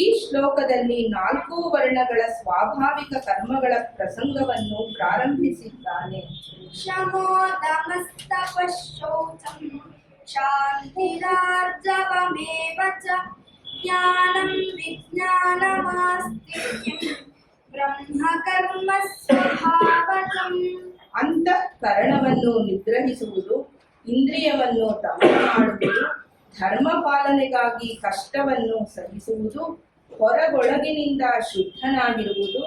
ಈ ಶ್ಲೋಕದಲ್ಲಿ 4 ವರ್ಣಗಳ ಸ್ವಾಭಾವಿಕ ಕರ್ಮಗಳ ಪ್ರಸಂಗವನ್ನು ಪ್ರಾರಂಭಿಸಿದ್ದಾನೆ. ಶಮೋ ದಮಸ್ತಪ ಶೌಚಂ ಶಾಂತಿರಾರ್ಜವಮೇವ ಚ ಜ್ಞಾನಂ ವಿಜ್ಞಾನಮಾಸ್ತಿಕ್ಯಂ ಬ್ರಹ್ಮ ಕರ್ಮ ಸ್ವಭಾವಜಂ. ಅಂತಃಕರಣವನ್ನು ನಿಗ್ರಹಿಸುವುದು, ಇಂದ್ರಿಯವನ್ನು ದಮನ ಮಾಡುವುದು, ಧರ್ಮ ಪಾಲನೆಗಾಗಿ ಕಷ್ಟವನ್ನು ಸಹಿಸುವುದು, ಹೊರಗೊಳಗಿನಿಂದ ಶುದ್ಧನಾಗಿರುವುದು,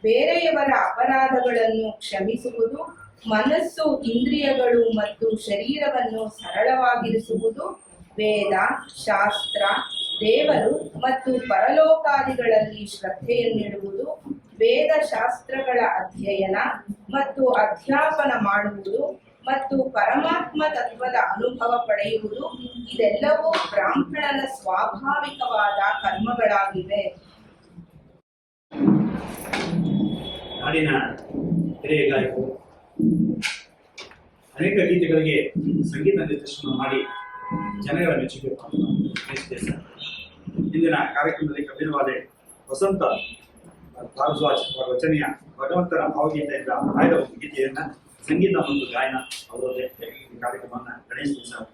ಬೇರೆಯವರ ಅಪರಾಧಗಳನ್ನು ಕ್ಷಮಿಸುವುದು, ಮನಸ್ಸು, ಇಂದ್ರಿಯಗಳು ಮತ್ತು ಶರೀರವನ್ನು ಸರಳವಾಗಿರಿಸುವುದು, ವೇದ, ಶಾಸ್ತ್ರ, ದೇವರು ಮತ್ತು ಪರಲೋಕಾದಿಗಳಲ್ಲಿ ಶ್ರದ್ಧೆಯನ್ನಿಡುವುದು, ವೇದ ಶಾಸ್ತ್ರಗಳ ಅಧ್ಯಯನ ಮತ್ತು ಅಧ್ಯಾಪನ ಮಾಡುವುದು ಮತ್ತು ಪರಮಾತ್ಮ ತತ್ವದ ಅನುಭವ ಪಡೆಯುವುದು ಇದೆಲ್ಲವೂ ಬ್ರಾಹ್ಮಣನ ಸ್ವಾಭಾವಿಕವಾದ ಕರ್ಮಗಳಾಗಿವೆ. ನಾಡಿನ ಹಿರಿಯ ಗಾಯಕರು ಅನೇಕ ಗೀತೆಗಳಿಗೆ ಸಂಗೀತ ನಿರ್ದೇಶನ ಮಾಡಿ ಜನಗಳ ಮೆಚ್ಚುಗೆ ಬಯಸಿದೆ ಸರ್. ಇಂದಿನ ಕಾರ್ಯಕ್ರಮದಲ್ಲಿ ಕಠಿಣವಾದ ವಸಂತ ಭಾರದ್ವಾಜ್ ಅವರ ರಚನೆಯ ಭಗವಂತನ ಭಾವಗೀತೆಯಿಂದ ಆಯ್ದ ಒಂದು ಗೀತೆಯನ್ನ ಸಂಗೀತ ಮತ್ತು ಗಾಯನ ಅವರದೇ ಈ ಕಾರ್ಯಕ್ರಮವನ್ನು ಗಣೇಶ್ ಸರ್.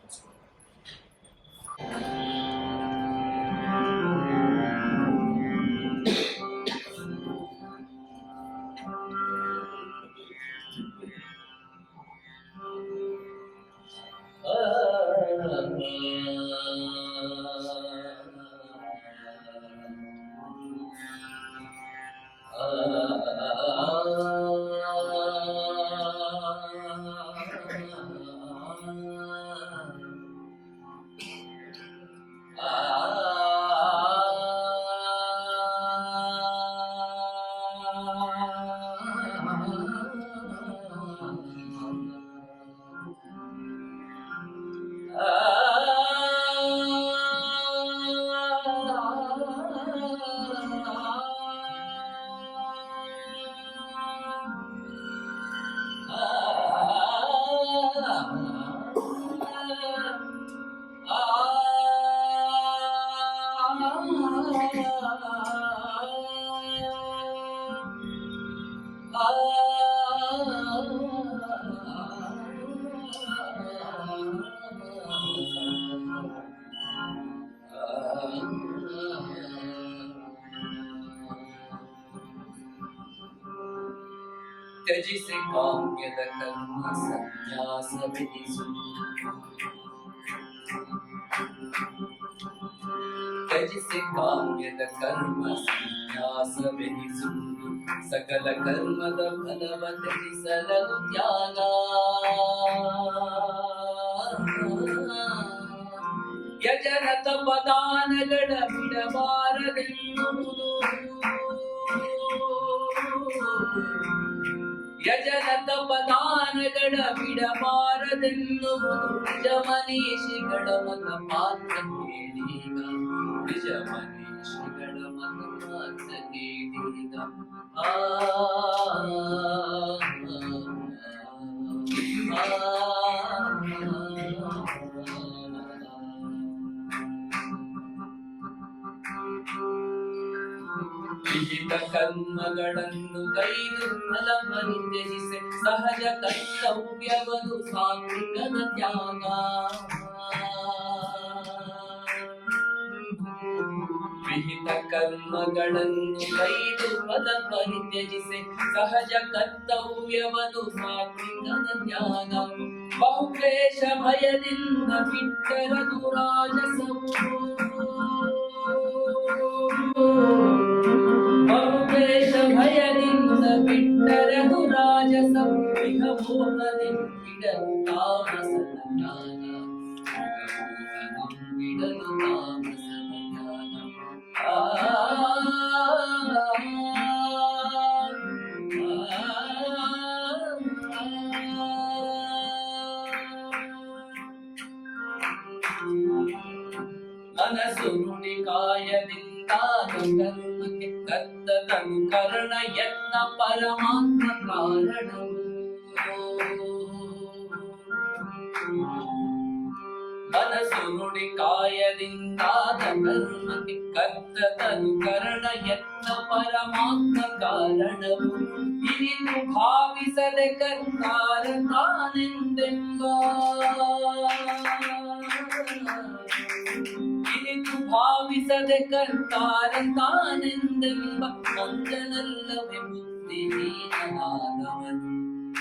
ತ್ಯಜಿಸಿ ಕಾಮ್ಯದ ಕರ್ಮ ಸನ್ಯಾಸವೆನಿಸು ತ್ಯಜಿಸಿ ಕಾಮ್ಯದ ಕರ್ಮ ಸನ್ಯಾಸವೆನಿಸುವುದು ಸಕಲ ಕರ್ಮದ ಫಲವ ತ್ಯಜಿಸಲದು ತ್ಯಾಗ ಯಜನ ತಪದಾನಗಳ ಬಿಡಬಾರದೆನ್ನುವುದು ಯಜನ ತಪದಾನಗಳ ಬಿಡಬಾರದೆನ್ನುವುದು ನಿಜ ಮನೀಷಿಗಳ ಮತ ಮಾತ್ರ ಕೇಳೀಗ ನಿಜ ಮನೀಷಿಗಳ ಮತ ಮಾತ್ರ ಕೇಳೀಗ ವಿಹಿತ ಕರ್ಮಗಳನ್ನು ಕೈದು ಫಲ ಪರಿತ್ಯಜಿಸಿ ಸಹಜ ಕರ್ತವ್ಯವದು ಸಾತ್ವಿಕದ ತ್ಯಾಗ ವಿಹಿತ ಕರ್ಮಗಳನ್ನು ಕೈದು ಫಲ ಪರಿತ್ಯಜಿಸಿ ಸಹಜ ಕರ್ತವ್ಯವದು ಸಾತ್ವಿಕದ ತ್ಯಾಗ ಬಹುಕ್ಲೇಶ ಭಯದಿಂದ ಬಿಟ್ಟರದು ರಾಜಸವು ಬಹುಕ್ಲೇಶ ಭಯದಿಂದ ಬಿಟ್ಟರದು ರಾಜಸ ವಿಹಮೋಹದಿಂಬಿಡಲು ತಾಮಸದ ಜ್ಞಾನ ಬಿಡಲು ತಾಮಸದ ಜ್ಞಾನ ಮನಸ್ಸು ನುಡಿ ಕಾಯದಿಂದ ಕರ್ಮಕ್ಕೆ ಕರ್ತದನು ಕರ್ಣ ಯತ್ನ ಪರಮಾತ್ಮ ಕಾರಣವು ಮನಸ್ಸು ನುಡಿ ಕಾಯದಿಂದ ಕರ್ಮಕ್ಕೆ ಕರ್ತದನು ಕರ್ಣ ಯತ್ನ ಪರಮಾತ್ಮ ಕಾರಣವು ಇನಿತು ಭಾವಿಸದೆ ಕರ್ತಾರ ತಾನೆಂದೆಂಬ ಇನಿತು ಭಾವಿಸದೆ ಕರ್ತಾರ ತಾನೆಂದೆಂಬ ಮಂಗನಲ್ಲವೇ ಬುದ್ಧಿಹೀನನಾದವನು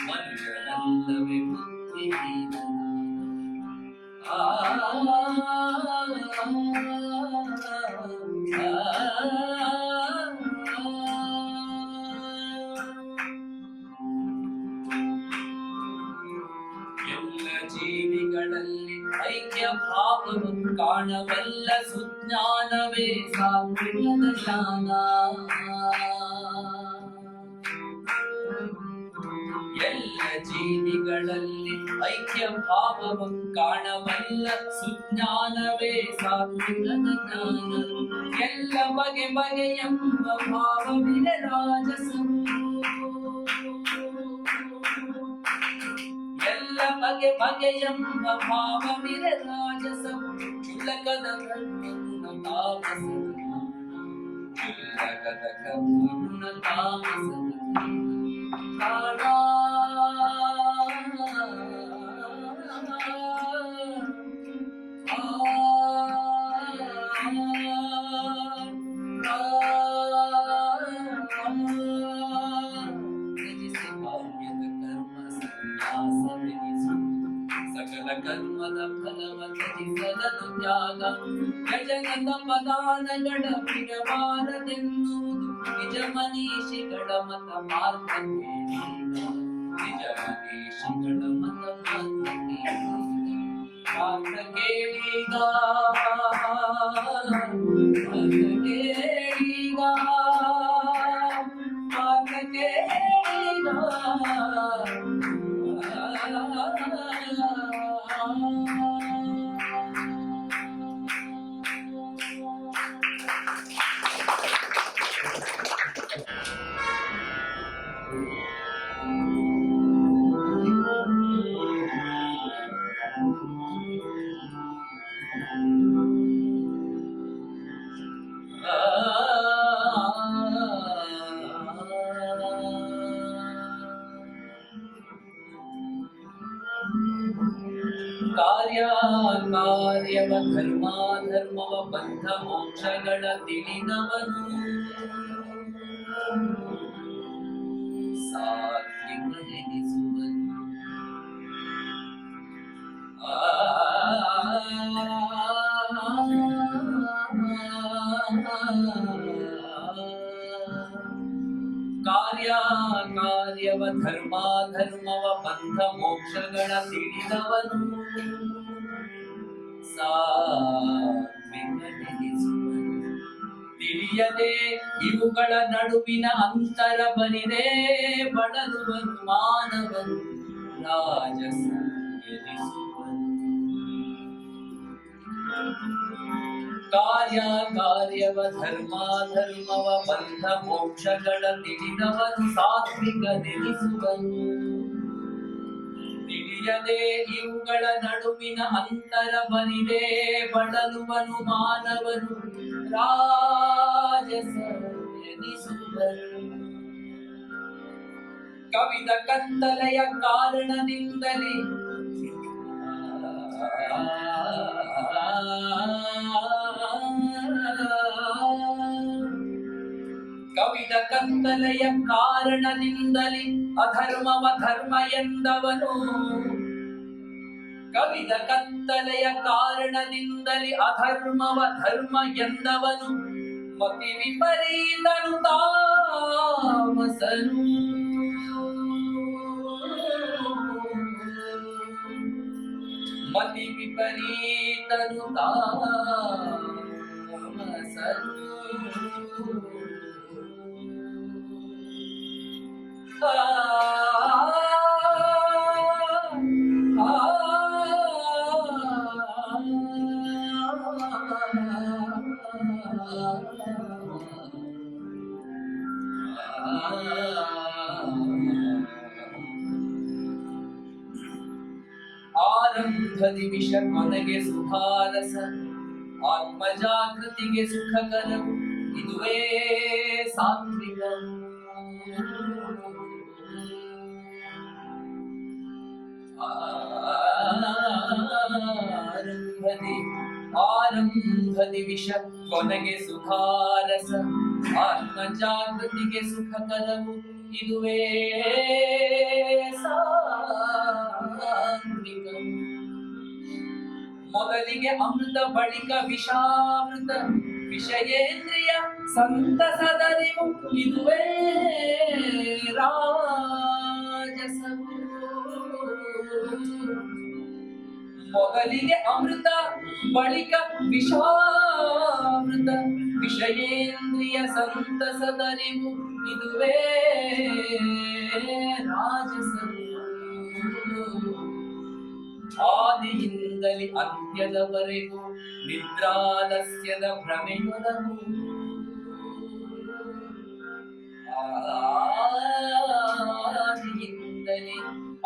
ಮಂಗನಲ್ಲವೇ ಬುದ್ಧಿಹೀನನಾದವನು ಎಲ್ಲ ಜೀವಿಗಳಲ್ಲಿ ಐಕ್ಯ ಭಾವವನ್ನು ಕಾಣಬಲ್ಲ ಸುಜ್ಞಾನವೇ ಸಾತ್ವಿಕದ ಜ್ಞಾನ ಎಲ್ಲ ಜೀವಿಗಳಲ್ಲಿ ಐಕ್ಯ ಭಾವವನ್ನು ಕಾಣಬಲ್ಲ ಸುಜ್ಞಾನವೇ ಸಾತ್ವಿಕದ ಜ್ಞಾನ ಎಲ್ಲ ಬಗೆ ಬಗೆಯೆಂಬ ಭಾವವಿದೆ ರಾಜಸವು ಎಲ್ಲ ಬಗೆ ಬಗೆಯೆಂಬ ಭಾವವಿದೆ ರಾಜಸವು ಉಲ್ಲಕದ ಕರ್ಮಗುಣ ತಾಮಸದ ಉಲ್ಲಕದ ಕರ್ಮಗುಣ ತಾಮಸದ ಕಾಣ ಸಕಲ ಕರ್ಮದ ಫಲವ ತ್ಯಜಿಸಲದು ತ್ಯಾಗ ಯಜನದ ಪದಾನಗಳ ಬಿಡಬಾರದೆನ್ನುವುದು ನಿಜ ಮನೀಷಿಗಳ ಮತ ಮಾರ್ಗ ನಿಜ ಮನೀಷಿಗಳ ಮತ ಮಾರ್ಗ ಕೇಳೀಗ ಮಾರ್ಗ ಕೇಳೀಗ ಮಾರ್ಗ ಕೇಳೀಗ ಕಾರ್ಯವ ಧರ್ಮಾಧರ್ಮವ ಬಂಧ ಮೋಕ್ಷಗಳ ತಿಳಿದವನು ಸಾತ್ವಿಕನೆನಿಸುವನು. ಕಾರ್ಯವ ಧರ್ಮಾಧರ್ಮವ ಬಂಧ ಮೋಕ್ಷಗಳ ತಿಳಿದವನು ಸಾತ್ವಿಕನೆನಿಸುವನು. ತಿಳಿಯದೆ ಇವುಗಳ ನಡುವಿನ ಅಂತರ ಬರಿದೆ ಬಳಲುವನು ಮಾನವನು ರಾಜಸ ಎನಿಸುವನು. ಕಾರ್ಯವ ಧರ್ಮಾಧರ್ಮವ ಬಂಧ ಮೋಕ್ಷಗಳ ತಿಳಿದವನು ಸಾತ್ವಿಕನೆನಿಸುವನು. ತಿಳಿಯದೆ ಇವುಗಳ ನಡುವಿನ ಅಂತರ ಬರಿದೆ ಬಳಲುವನು ಮಾನವನು ರಾಜಸ ಎನಿಸುವನು. ಕವಿದ ಕತ್ತಲೆಯ ಕಾರಣದಿಂದಲೇ ಕವಿದ ಕತ್ತಲೆಯ ಕಾರಣದಿಂದಲೇ ಅಧರ್ಮವ ಧರ್ಮ ಎಂದವನು. ಕವಿದ ಕತ್ತಲೆಯ ಕಾರಣದಿಂದಲೇ ಅಧರ್ಮವ ಧರ್ಮ ಎಂದವನು ಮತಿ ವಿಪರೀತನು ತಾಮಸನು. ಮತಿ ವಿಪರೀತನು ತಾಮಸನು. ಆರಂಭದಿ ವಿಷ ಕೊನೆಗೆ ಸುಧಾರಸ ಆತ್ಮಜಾಗೃತಿಗೆ ಸುಖಕರವು ಇದುವೇ ಸಾತ್ವಿಕ. ಆರಂಭದಿ ವಿಷ ಕೊನೆಗೆ ಸುಧಾರಸ ಆತ್ಮಜಾಗೃತಿಗೆ ಸುಖಕರವು ಇದುವೇ ಸಾತ್ವಿಕ. ಮೊದಲಿಗೆ ಅಮೃತ ಬಳಿಕ ವಿಷಾಮೃತ ವಿಷಯೇಂದ್ರಿಯ ಸಂತಸದರಿವು ಇದುವೇ ರಾಜಸವು. ಮೊದಲಿಗೆ ಅಮೃತ ಬಳಿಕ ವಿಷಾಮೃತ ವಿಷಯೇಂದ್ರಿಯ ಸಂತಸದರಿವು ಇದುವೇ ರಾಜಸವು. ಆದಿಯಿಂದಲೇ ಅಂತ್ಯದವರೆಗೂ ನಿದ್ರಾಲಸ್ಯದ ಭ್ರಮೆಯೊಳಗು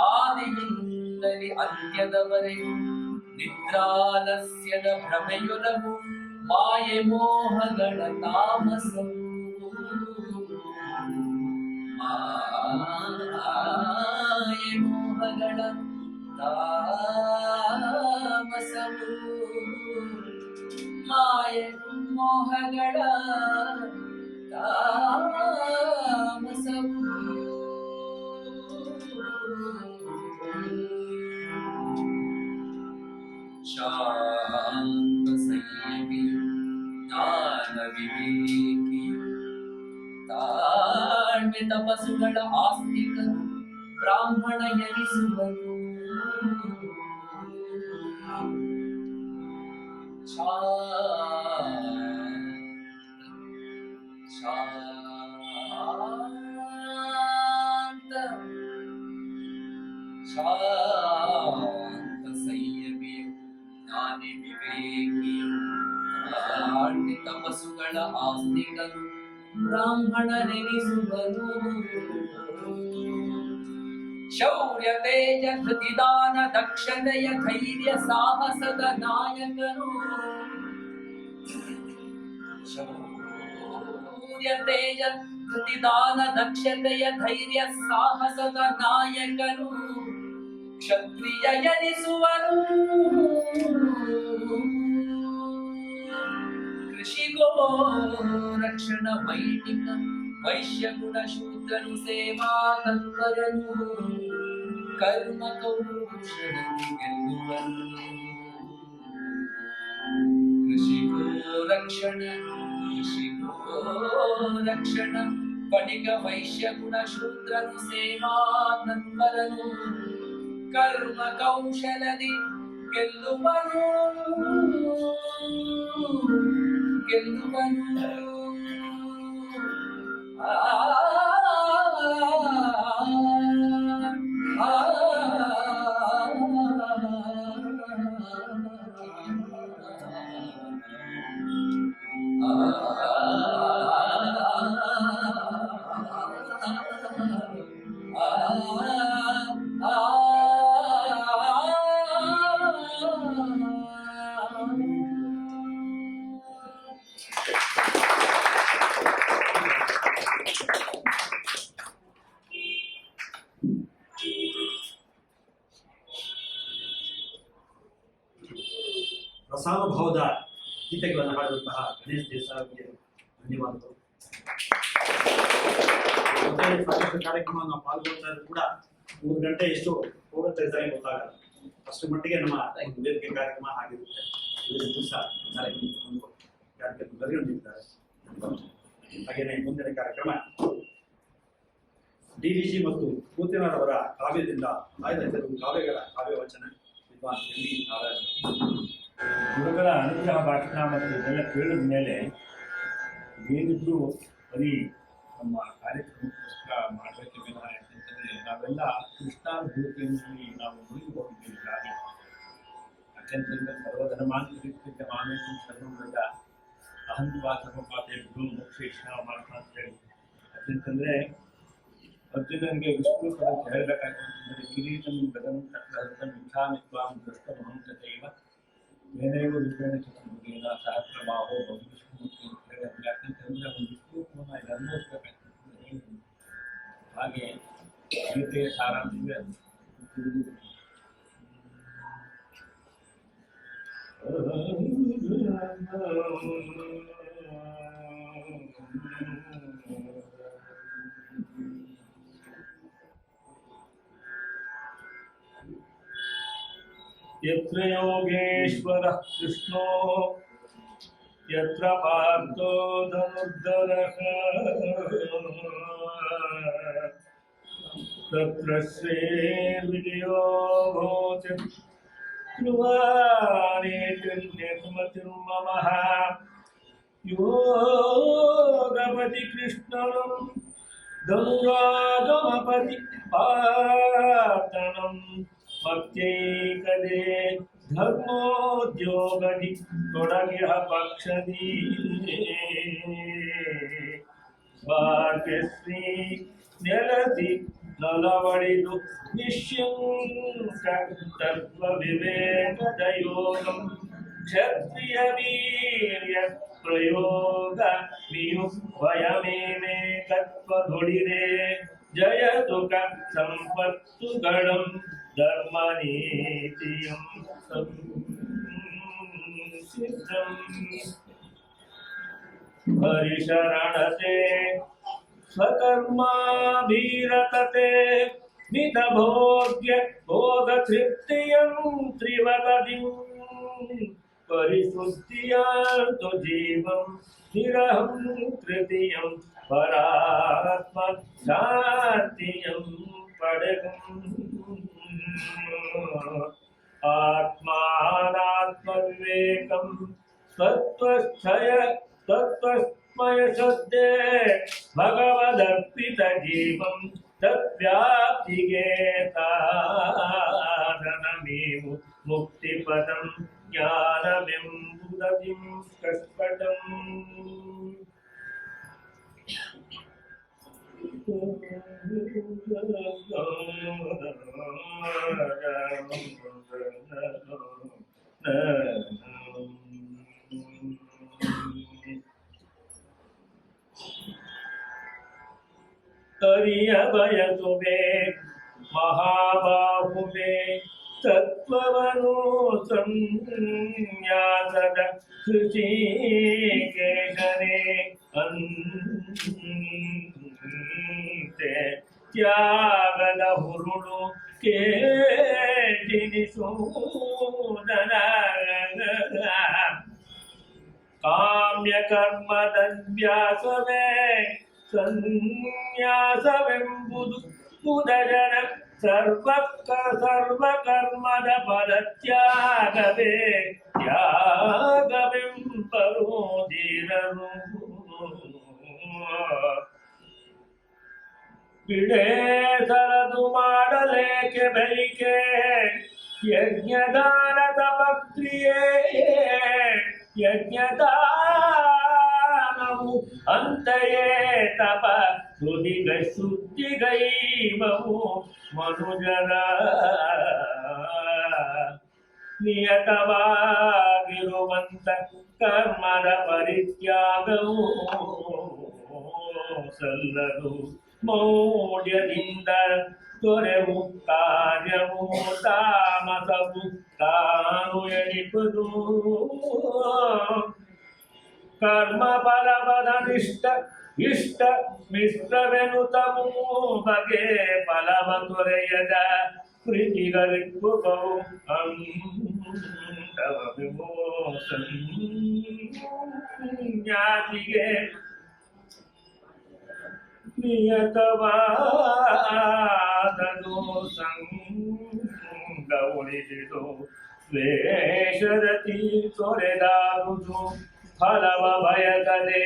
ಆದಿಯಿಂದಲೇ ಅಂತ್ಯದವರೆಗೂ ನಿದ್ರಾಲಸ್ಯದ ಭ್ರಮೆಯೊಳಗು ಮಾಯೆ ಮೋಹಗಳ ತಾಮಸವು. ಮಾಯೆ ಮೋಹಗಳ ತಾಮಸವು. ಮಾಯೆ ಮೋಹಗಳ ತಾಮಸವು. ಶಾಂತ ಸಂಯಮಿ ಜ್ಞಾನ ವಿವೇಕಿ ತಾಳ್ಮೆ ತಪಸ್ಸುಗಳ ಆಸ್ತಿಕನು ಬ್ರಾಹ್ಮಣ ಎನಿಸುವನು. ಶಾಂತ ಸಂಯಮಿಯು ಜ್ಞಾನಿ ವಿವೇಕಿಯು ತಾಳ್ಮೆ ತಪಸ್ಸುಗಳ ಆಸ್ತಿಕನು ಬ್ರಾಹ್ಮಣನೆನಿಸುವನು ಶೌರ್ಯ ತೇಜ ಧೃತಿದಾನ ದಕ್ಷತೆಯ ಧೈರ್ಯ ಸಾಹಸದ ನಾಯಕನು ಶೌರ್ಯ ತೇಜ ಧೃತಿದಾನ ದಕ್ಷತೆಯ ಧೈರ್ಯ ಸಾಹಸದ ನಾಯಕನು ಕ್ಷತ್ರಿಯ ಎನಿಸುವನು ಕೃಷಿಗೋ ರಕ್ಷಣ ವೈದಿಕ ವೈಶ್ಯ ಗುಣ ಶೂದ್ರನು ಸೇವಾ ತತ್ಪರನು ಕರ್ಮ ಕೌಶಲದಿ ಗೆಲ್ಲುವನು ಕೃಷಿಗೋ ರಕ್ಷಣ ಬಣಿಗ ವೈಶ್ಯ ಗುಣ ಶೂದ್ರನು ಸೇವಾ ತತ್ಪರನು ಕರ್ಮ ಕೌಶಲದಿ ಗೆಲ್ಲುವನು ರಸಾನುಭವದ ಗೀತೆಗಳನ್ನು ಹಾಡುವಂತಹ ಗಣೇಶ್ ದೇಸಾಯಿಗೆ ಧನ್ಯವಾದಗಳು. ಸಾಕಷ್ಟು ಕಾರ್ಯಕ್ರಮವನ್ನು ಪಾಲ್ಗೊಳ್ತಾ ಇದ್ರು ಕೂಡ 3 ಗಂಟೆ ಎಷ್ಟು ಹೋಗುತ್ತೆ ಅಂತ ಗೊತ್ತಾಗಲ್ಲ. ಅಷ್ಟು ಮಟ್ಟಿಗೆ ನಮ್ಮ ಒಂದು ವೇದಿಕೆ ಕಾರ್ಯಕ್ರಮ ಆಗಿರುತ್ತೆ. ಇವತ್ತು ದಿವಸ ಕಾರ್ಯಕ್ರಮ ಬರೆಯೊಂದಿದ್ದಾರೆ. ಹಾಗೆಯೇ ಮುಂದಿನ ಕಾರ್ಯಕ್ರಮ DVG ಮತ್ತು ಕೂತಿನವರ ಕಾವ್ಯದಿಂದ ಆಯ್ದ ಕಾವ್ಯಗಳ ಕಾವ್ಯವಚನ ವಿದ್ವಾನ್ ಎಂ ವಿ ನಾರಾಯಣ. ಗುರುಗಳ ಅನುಗ್ರಹ ಭಾಷಣ ಮತ್ತು ಇದೆಲ್ಲ ಕೇಳಿದ ಮೇಲೆ ಏನಿದ್ರು ಬರೀ ನಮ್ಮ ಕಾರ್ಯಕ್ರಮಕ್ಕೋಸ್ಕರ ಮಾಡಬೇಕೆ ವಿನಃ ಯಾಕೆಂತಂದರೆ ನಾವೆಲ್ಲ ಕೃಷ್ಣಾನುಭೂತಿಯಲ್ಲಿ ನಾವು ಮುಳುಗಿ ಹೋಗಿದ್ದೀವಿ ಗಾಳಿ. ಯಾಕೆಂತಂದರೆ ಸರ್ವಧರ್ಮಾಂತರಿಕ್ತ ಮಾಮೇಶಂ ಸರ್ವದ ಅಹಂತ್ವಾ ಸರ್ವಪಾತೇಭ್ಯೋ ಮೋಕ್ಷೇಶ ಮಾತ್ರ ಅಂತ ಹೇಳಿ. ಯಾಕೆಂತಂದರೆ ಅರ್ಜುನನಿಗೆ ವಿಷ್ಣು ಪದ ಹೇಳಬೇಕಾಗ್ತಂದರೆ ಕಿರೀಟಂ ಗದಂ ಚಕ್ರಹಸ್ತಂ ಮಿಥಾಮಿತ್ವಾಂ ದೃಷ್ಟಮಹಂತೈವ ಏನೇನು ವಿಷಯನ ಚತುರ್ಭುಜೇನ ಸಹಸ್ರಬಾಹೋ ಬಹುವಿಷ್ಣುಮೂರ್ತಿ ಅಂತ ಹೇಳಿ. ಯಾಕಂತಂದರೆ ಒಂದು ವಿಷ್ಣುತ್ವವನ್ನು ಇದು ಅನುಭವಿಸಬೇಕಾಗ್ತದೆ. ಹಾಗೆ ಗೀತೆಯ ಸಾರಾಂಶವೇ यत्र योगेश्वरः कृष्णो यत्र पार्थो धनुर्धरः तत्र श्रीर्विजयो भूति ध्रुवानेतिर्निर्मतिर्ममः योगपति कृष्णं धनुरागमपति पातनं ಭಕ್ತೈಕದೇ ಧರ್ಮೋದ್ಯೋಗದಿ ತೊಡಗಿಹ ಪಕ್ಷದಿ ಭಾಗ್ಯಶ್ರೀ ನೆಲದಿ ನಲವಡಿದು ನಿಶ್ಯಂಕ ತತ್ವ ವಿವೇಕದ ಯೋಗಂ ಕ್ಷತ್ರಿಯ ವೀರ್ಯ ಪ್ರಯೋಗ ವಿಯುಕ್ವಯಮೇಮೇ ತತ್ವದೊಡಿರೆ ಜಯತುಕ ಸಂಪತ್ತುಗಳಂ ಧರ್ಮನೀತಿಯಂ ಸಿದ್ಧಂ ಹರಿಶರಣತೆ ಸ್ವಕರ್ಮಾಭೀರತತೆ ಮಿತಭೋಗ್ಯ ಭೋಗತೃಪ್ತಿಯಂ ತ್ರಿವತದಿಂ ಪರಿಶುದ್ಧಿಯಾರ್ತು ಜೀವಂ ನಿರಹಂ ತೃತೀಯಂ ಪರಾತ್ಮ ಶಾಂತಿಯಂ ಪಡೆಗಂ ಆತ್ಮಾನಾತ್ಮವಿವೇಕಂ ತತ್ವಸ್ಮಯ ಶ್ರದ್ಧೆ ಭಗವದರ್ಪಿತ ಜೀವಂ ತದ್ವ್ಯಾಪ್ತಿಗೆ ಸಾಧನಮೇವು ಮುಕ್ತಿಪದಂ ಜ್ಞಾನವೆಂಬುದದಿಂ ಕಸ್ಪಟಂ. ಅರಿಯ ಬಯಸುವೆ ಮಹಾಬಾಹುವೆ ತತ್ವವನು ಸಂನ್ಯಾಸದ ಕೃಷಿಕೇಶನೇ ಅಂತೆ ತ್ಯಾಗದ ಹುರುಳು ಕೇಳಿಸುವುದನ ಕಾಮ್ಯ ಕರ್ಮದವ್ಯಾಸವೇ ಸನ್ಯಾಸವೆಂಬುದು ಮುದಜನ ಸರ್ವಕರ್ಮದ ಫಲತ್ಯಾಗವೇ ತ್ಯಾಗವೆಂಬರು ಧೀರರು. ಬಿಡೇ ಸರದು ಮಾಡಲೇಕೆ ಬೈಕೆ ಯಜ್ಞದಾನದ ಭಕ್ತಿಯೇ ಯಜ್ಞದಾನವು ಅಂತೆಯೇ ತಪ ಶುದ್ಧಿಗೈವವು ಮನುಜರ ನಿಯತವಾಗಿರುವಂತ ಕರ್ಮದ ಪರಿತ್ಯಾಗವು ಸಲ್ಲದು. ಮೌಢ್ಯದಿಂದ ತೊರೆವು ಕಾರ್ಯವು ತಾಮಸವು ತಾನು ಎಣಿಪುದು. ಕರ್ಮ ಫಲವದನಿಷ್ಠ ಇಷ್ಟ ಮಿಶ್ರವೆನುತಮೂ ಬಗೆ ಫಲವ ತೊರೆಯದ ಪ್ರೀತಿಗಳಿಬ್ಬುವು ಅಂತವ ವಿಮೋಸನ್ಯಾಸಿಗೆ ನಿಯತವಾದನು ಸಂಗ ಉಳಿದಿದು ದ್ವೇಷರತಿ ತೊರೆದಾಗುವುದು ಫಲವ ಬಯಸದೆ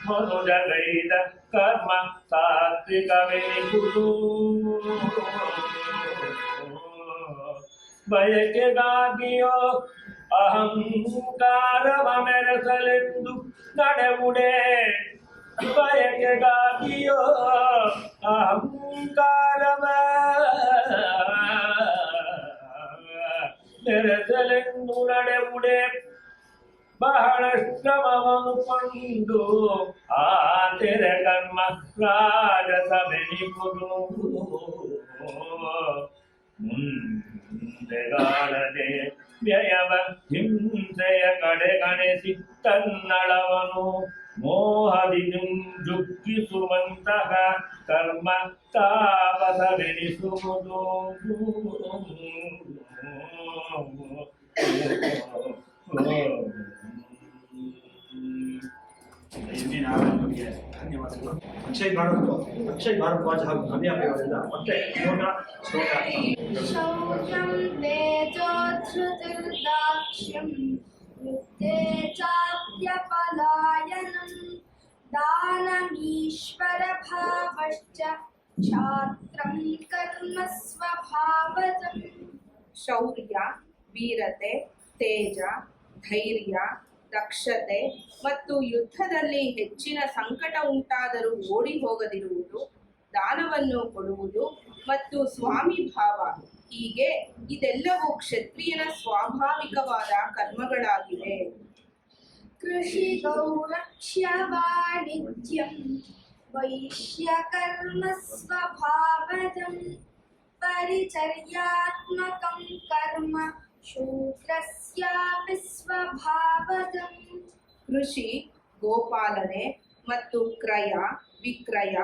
ಮನುಜಗೈದ ಕರ್ಮ ಸಾತ್ವಿಕವೆನಿಸುವುದು. ಬಯಕೆಗಾಗಿಯೋ ಅಹಂಕಾರವ ಮೆರೆಸಲೆಂದು ನಡೆವುಡೆ ಬಯಕೆಗಾಗಿಯೋ ಅಹಂಕಾರವ ಮೆರೆಸಲೆಂದು ನಡೆವುಡೆ ಬಹಳ ಶ್ರಮವನ್ನು ಕೊಂಡು ಆ ತೆರೆ ಕರ್ಮ ರಾಜಸವೆನಿಪುದು. ಮುಂದೆಗಾಲದೆ ವ್ಯಯವ ಹಿಂಸೆಯ ಕಡೆಗಣಿಸಿ ತನ್ನಳವನು ಮೋಹದಿ ಜುಕ್ಕಿಸುವಂತಹ ಕರ್ಮ ತಾಪಸವೆನಿಸುವುದು. ನಿಮಗೆ ಧನ್ಯವಾದಗಳು. ಅಕ್ಷಯ್ ಭಾರದ್ವಾಜ ಹಾಗೂ ನವ್ಯಾಪಯವರಿಂದ ಮತ್ತೆ ಶ್ಲೋಕ ಶೌರ್ಯಂ ತೇಜೋಧೃತಿರ್ದಾಕ್ಷ್ಯಂ ಯುದ್ಧೇ ಚಾಪ್ಯಪಲಾಯನಂ ದಾನಮೀಶ್ವರ ಭಾವಶ್ಚ ಛಾತ್ರಂ ಕರ್ಮ ಸ್ವಭಾವಜಂ. ಶೌರ್ಯ, ವೀರತೆ, ತೇಜ, ಧೈರ್ಯ, ದಕ್ಷತೆ ಮತ್ತು ಯುದ್ಧದಲ್ಲಿ ಹೆಚ್ಚಿನ ಸಂಕಟ ಉಂಟಾದರೂ ಓಡಿ ಹೋಗದಿರುವುದು, ದಾನವನ್ನು ಕೊಡುವುದು ಮತ್ತು ಸ್ವಾಮಿ ಭಾವ, ಹೀಗೆ ಇದೆಲ್ಲವೂ ಕ್ಷತ್ರಿಯನ ಸ್ವಾಭಾವಿಕವಾದ ಕರ್ಮಗಳಾಗಿವೆ. ಕೃಷಿ ಗೌರಕ್ಷ್ಯ ವಾಣಿಜ್ಯಂ ವೈಶ್ಯ ಕರ್ಮ ಸ್ವಭಾವಜಂ ಪರಿಚರ್ಯಾತ್ಮಕಂ ಕರ್ಮ ಶೂದ್ರಸ್ಯಾಪಿ ಸ್ವಭಾವಜಂ. ಕೃಷಿ, ಗೋಪಾಲನೆ ಮತ್ತು ಕ್ರಯ ವಿಕ್ರಯ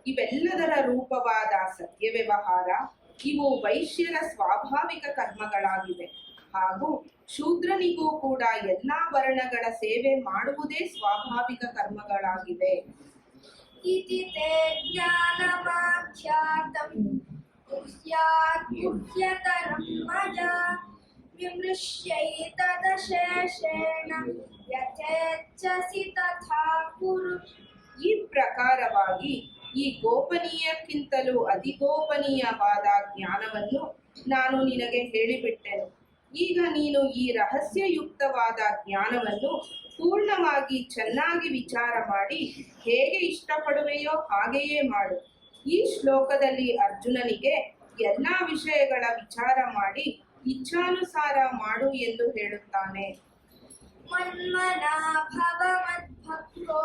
ಇವೆಲ್ಲದರ ರೂಪವಾದ ಸತ್ಯ ವ್ಯವಹಾರ ಇವು ವೈಶ್ಯರ ಸ್ವಾಭಾವಿಕ ಕರ್ಮಗಳಾಗಿವೆ. ಹಾಗೂ ಶೂದ್ರನಿಗೂ ಕೂಡ ಎಲ್ಲಾ ವರ್ಣಗಳ ಸೇವೆ ಮಾಡುವುದೇ ಸ್ವಾಭಾವಿಕ ಕರ್ಮಗಳಾಗಿವೆ. ಇತಿ ತೇ ಜ್ಞಾನಮಾಖ್ಯಾತಂ ಗುಹ್ಯತರಂ ಮಯಾ ವಿಮೃಶ್ಯೈತದಶೇಷೇಣ ಯಥೇಚ್ಛಸಿ ತಥಾ ಕುರು. ಈ ಪ್ರಕಾರವಾಗಿ ಈ ಗೋಪನೀಯಕ್ಕಿಂತಲೂ ಅತಿಗೋಪನೀಯವಾದ ಜ್ಞಾನವನ್ನು ನಾನು ನಿನಗೆ ಹೇಳಿಬಿಟ್ಟೆನು. ಈಗ ನೀನು ಈ ರಹಸ್ಯಯುಕ್ತವಾದ ಜ್ಞಾನವನ್ನು ಪೂರ್ಣವಾಗಿ ಚೆನ್ನಾಗಿ ವಿಚಾರ ಮಾಡಿ ಹೇಗೆ ಇಷ್ಟಪಡುವೆಯೋ ಹಾಗೆಯೇ ಮಾಡು. ಈ ಶ್ಲೋಕದಲ್ಲಿ ಅರ್ಜುನನಿಗೆ ಎಲ್ಲ ವಿಷಯಗಳ ವಿಚಾರ ಮಾಡಿ ಇಚ್ಛಾನುಸಾರ ಮಾಡು ಎಂದು ಹೇಳುತ್ತಾನೆ. ಮನ್ಮನಾ ಭವ ಮದ್ಭಕ್ತೋ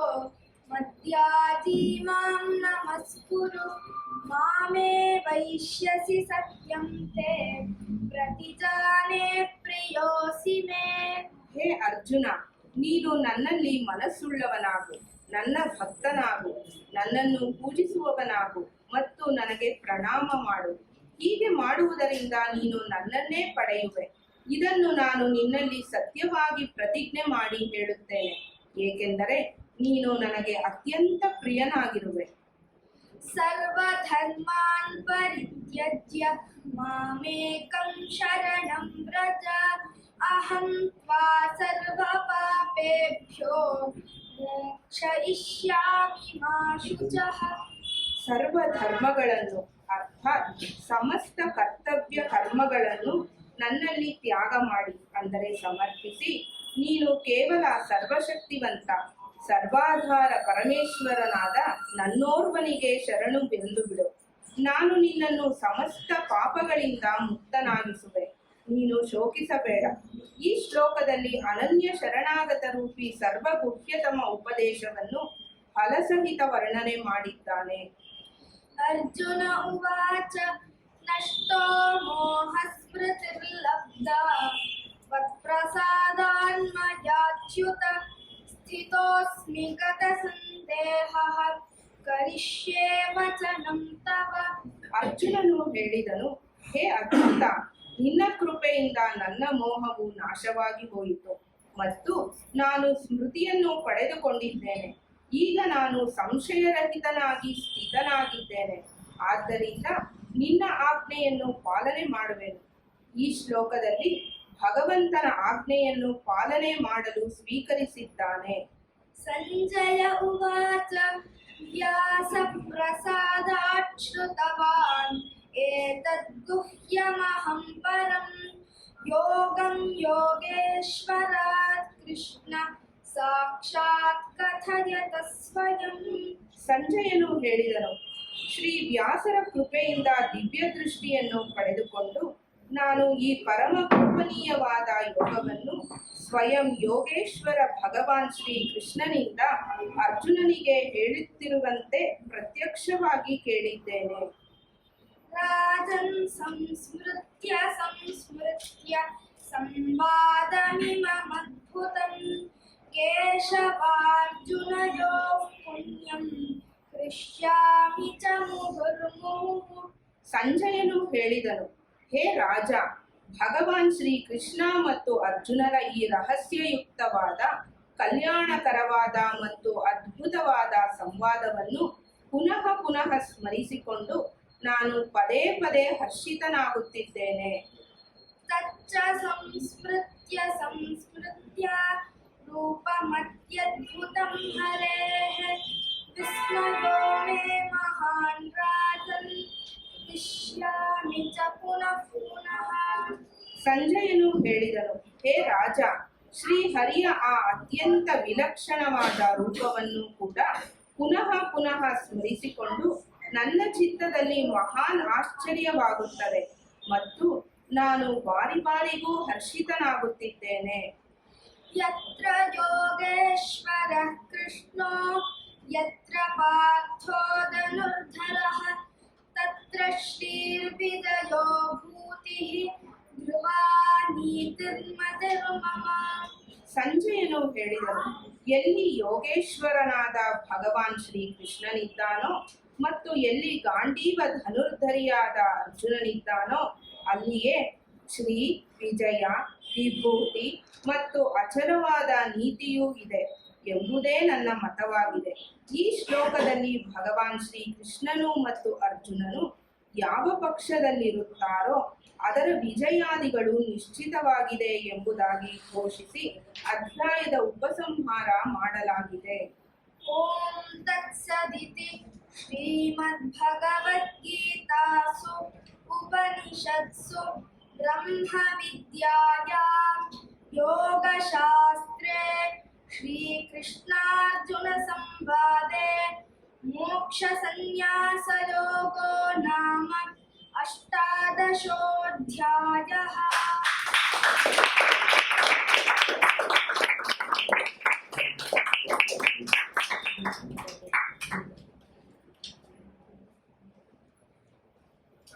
ಮದ್ಯಾಜಿ ಮಾಂ ನಮಸ್ಕುರು ಮಾಮೇ ವೈಶ್ಯಸಿ ಸತ್ಯಂ ತೇ ಪ್ರತಿಜಾನೇ ಪ್ರಿಯೋಸಿ ಮೇ. ಹೇ ಅರ್ಜುನ, ನೀನು ನನ್ನಲ್ಲಿ ಮನಸ್ಸುಳ್ಳವನಾಗು, ನನ್ನ ಭಕ್ತನಾಗು, ನನ್ನನ್ನು ಪೂಜಿಸುವವನಾಗು ಮತ್ತು ನನಗೆ ಪ್ರಣಾಮ ಮಾಡು. ಹೀಗೆ ಮಾಡುವುದರಿಂದ ನೀನು ನನ್ನನ್ನೇ ಪಡೆಯುವೆ. ಇದನ್ನು ನಾನು ನಿನ್ನಲ್ಲಿ ಸತ್ಯವಾಗಿ ಪ್ರತಿಜ್ಞೆ ಮಾಡಿ ಹೇಳುತ್ತೇನೆ, ಏಕೆಂದರೆ ನೀನು ನನಗೆ ಅತ್ಯಂತ ಪ್ರಿಯನಾಗಿರುವೆ. ಸರ್ವಧರ್ಮಾನ್ ಪರಿತ್ಯಜ್ಯ ಮಾಮೇಕಂ ಶರಣಂ ವ್ರಜ ಅಹಂ ತ್ವಾ ಸರ್ವಪಾಪೇಭ್ಯೋ ಮೋಕ್ಷಯಿಷ್ಯಾಮಿ ಮಾ ಶುಚಃ. ಸರ್ವ ಧರ್ಮಗಳನ್ನು ಅರ್ಥಾತ್ ಸಮಸ್ತ ಕರ್ತವ್ಯ ಕರ್ಮಗಳನ್ನು ನನ್ನಲ್ಲಿ ತ್ಯಾಗ ಮಾಡಿ ಅಂದರೆ ಸಮರ್ಪಿಸಿ ನೀನು ಕೇವಲ ಸರ್ವಶಕ್ತಿವಂತ ಸರ್ವಾಧಾರ ಪರಮೇಶ್ವರನಾದ ನನ್ನೋರ್ವನಿಗೆ ಶರಣು ಬೆಂದು ಬಿಡು. ನಾನು ನಿನ್ನನ್ನು ಸಮಸ್ತ ಪಾಪಗಳಿಂದ ಮುಕ್ತನಾಗಿಸುವೆ. ನೀನು ಶೋಕಿಸಬೇಡ. ಈ ಶ್ಲೋಕದಲ್ಲಿ ಅನನ್ಯ ಶರಣಾಗತ ರೂಪಿ ಸರ್ವಗುಹ್ಯತಮ ಉಪದೇಶವನ್ನು ಫಲಸಹಿತ ವರ್ಣನೆ ಮಾಡಿದ್ದಾನೆ. ಅರ್ಜುನ ಉವಾಚ ನಷ್ಟೋ ಮೋಹಸ್ಮೃತಿರ್ಲಬ್ಧ ತ್ವತ್ಪ್ರಸಾದಾನ್ಮಯಾಚ್ಯುತ ಸ್ಥಿತೋಸ್ಮಿ ಗತಸಂದೇಹಃ ಕರಿಷ್ಯೇ ವಚನಂ ತವ. ಅರ್ಜುನನು ಹೇಳಿದನು, ಹೇ ಅಚ್ಯುತ, ನಿನ್ನ ಕೃಪೆಯಿಂದ ನನ್ನ ಮೋಹವು ನಾಶವಾಗಿ ಹೋಯಿತು ಮತ್ತು ನಾನು ಸ್ಮೃತಿಯನ್ನು ಪಡೆದುಕೊಂಡಿದ್ದೇನೆ. ಈಗ ನಾನು ಸಂಶಯರಹಿತನಾಗಿ ಸ್ಥಿತನಾಗಿದ್ದೇನೆ. ಆದ್ದರಿಂದ ನಿನ್ನ ಆಜ್ಞೆಯನ್ನು ಪಾಲನೆ ಮಾಡುವೆನು. ಈ ಶ್ಲೋಕದಲ್ಲಿ ಭಗವಂತನ ಆಜ್ಞೆಯನ್ನು ಪಾಲನೆ ಮಾಡಲು ಸ್ವೀಕರಿಸಿದ್ದಾನೆ. ಸಂಜಯ ಉವಾಚ ವ್ಯಾಸ ಪ್ರಸಾದಾತ್ ಶ್ರುತವಾನ್ ಏತದ್ಗುಹ್ಯಮಹಂ ಪರಂ ಯೋಗಂ ಯೋಗೇಶ್ವರಾತ್ ಕೃಷ್ಣ ಸಾಕ್ಷಾತ್ ಕಥಯತ ಸ್ವಯಂ. ಸಂಜಯನು ಹೇಳಿದನು, ಶ್ರೀ ವ್ಯಾಸರ ಕೃಪೆಯಿಂದ ದಿವ್ಯ ದೃಷ್ಟಿಯನ್ನು ಪಡೆದುಕೊಂಡು ನಾನು ಈ ಪರಮ ಗೋಪನೀಯವಾದ ಯೋಗವನ್ನು ಸ್ವಯಂ ಯೋಗೇಶ್ವರ ಭಗವಾನ್ ಶ್ರೀ ಕೃಷ್ಣನಿಂದ ಅರ್ಜುನನಿಗೆ ಹೇಳುತ್ತಿರುವಂತೆ ಪ್ರತ್ಯಕ್ಷವಾಗಿ ಕೇಳಿದ್ದೇನೆ. ರಾಜನ್ ಸಂಸ್ಮೃತ್ಯ ಸಂವಾದಮಿಮಮದ್ಭುತಂ ಕೇಶವಾರ್ಜುನಯೋಃ ಪುಣ್ಯಂ ಹೃಷ್ಯಾಮಿ ಚ ಮುಹುರ್ಮುಹುಃ. ಸಂಜಯನು ಹೇಳಿದನು, ಹೇ ರಾಜ, ಭಗವಾನ್ ಶ್ರೀ ಕೃಷ್ಣ ಮತ್ತು ಅರ್ಜುನರ ಈ ರಹಸ್ಯಯುಕ್ತವಾದ ಕಲ್ಯಾಣಕರವಾದ ಮತ್ತು ಅದ್ಭುತವಾದ ಸಂವಾದವನ್ನು ಪುನಃ ಪುನಃ ಸ್ಮರಿಸಿಕೊಂಡು ನಾನು ಪದೇ ಪದೇ ಹರ್ಷಿತನಾಗುತ್ತಿದ್ದೇನೆ. ತಚ್ಚ ಸಂಸ್ಮೃತ್ಯ ರೂಪಮತ್ಯದ್ಭುತಂ ಹರೇಃ ವಿಸ್ಮಯೋ ಮೇ ಮಹಾನ್ ರಾಜನ್ ಹೃಷ್ಯಾಮಿ ಚ ಪುನಃ ಪುನಃ. ಸಂಜಯನು ಹೇಳಿದನು, ಹೇ ರಾಜ, ಶ್ರೀ ಹರಿಯ ಆ ಅತ್ಯಂತ ವಿಲಕ್ಷಣವಾದ ರೂಪವನ್ನು ಕೂಡ ಪುನಃ ಪುನಃ ಸ್ಮರಿಸಿಕೊಂಡು ನನ್ನ ಚಿತ್ತದಲ್ಲಿ ಮಹಾನ್ ಆಶ್ಚರ್ಯವಾಗುತ್ತದೆ ಮತ್ತು ನಾನು ಬಾರಿ ಬಾರಿಗೂ ಹರ್ಷಿತನಾಗುತ್ತಿದ್ದೇನೆ. ಯತ್ರ ಯೋಗೇಶ್ವರಃ ಕೃಷ್ಣೋ ಯತ್ರ ಪಾರ್ಥೋ ಧನುರ್ಧರಃ ತತ್ರ ಶ್ರೀರ್ವಿಜಯೋ ಭೂತಿಃ ಧ್ರುವಾ ನೀತಿರ್ಮತಿರ್ಮಮ. ಸಂಜಯನು ಹೇಳಿದನು, ಎಲ್ಲಿ ಯೋಗೇಶ್ವರನಾದ ಭಗವಾನ್ ಶ್ರೀ ಕೃಷ್ಣನಿದ್ದಾನೋ ಮತ್ತು ಎಲ್ಲಿ ಗಾಂಡೀವ ಧನುರ್ಧರಿಯಾದ ಅರ್ಜುನನಿದ್ದಾನೋ ಅಲ್ಲಿಯೇ ಶ್ರೀ, ವಿಜಯ, ವಿಭೂತಿ ಮತ್ತು ಅಚಲವಾದ ನೀತಿಯೂ ಇದೆ ಎಂಬುದೇ ನನ್ನ ಮತವಾಗಿದೆ. ಈ ಶ್ಲೋಕದಲ್ಲಿ ಭಗವಾನ್ ಶ್ರೀ ಕೃಷ್ಣನು ಮತ್ತು ಅರ್ಜುನನು ಯಾವ ಪಕ್ಷದಲ್ಲಿರುತ್ತಾರೋ ಅದರ ವಿಜಯಾದಿಗಳು ನಿಶ್ಚಿತವಾಗಿದೆ ಎಂಬುದಾಗಿ ಘೋಷಿಸಿ ಅಧ್ಯಾಯದ ಉಪಸಂಹಾರ ಮಾಡಲಾಗಿದೆ. ಓಂ ತತ್ಸದಿತಿ श्रीमद्भगवद्गीतासु उपनिषत्सु ब्रह्मविद्यायां योगशास्त्रे श्रीकृष्णार्जुनसंवादे मोक्षसंन्यासयोगो नाम अष्टादशोऽध्यायः।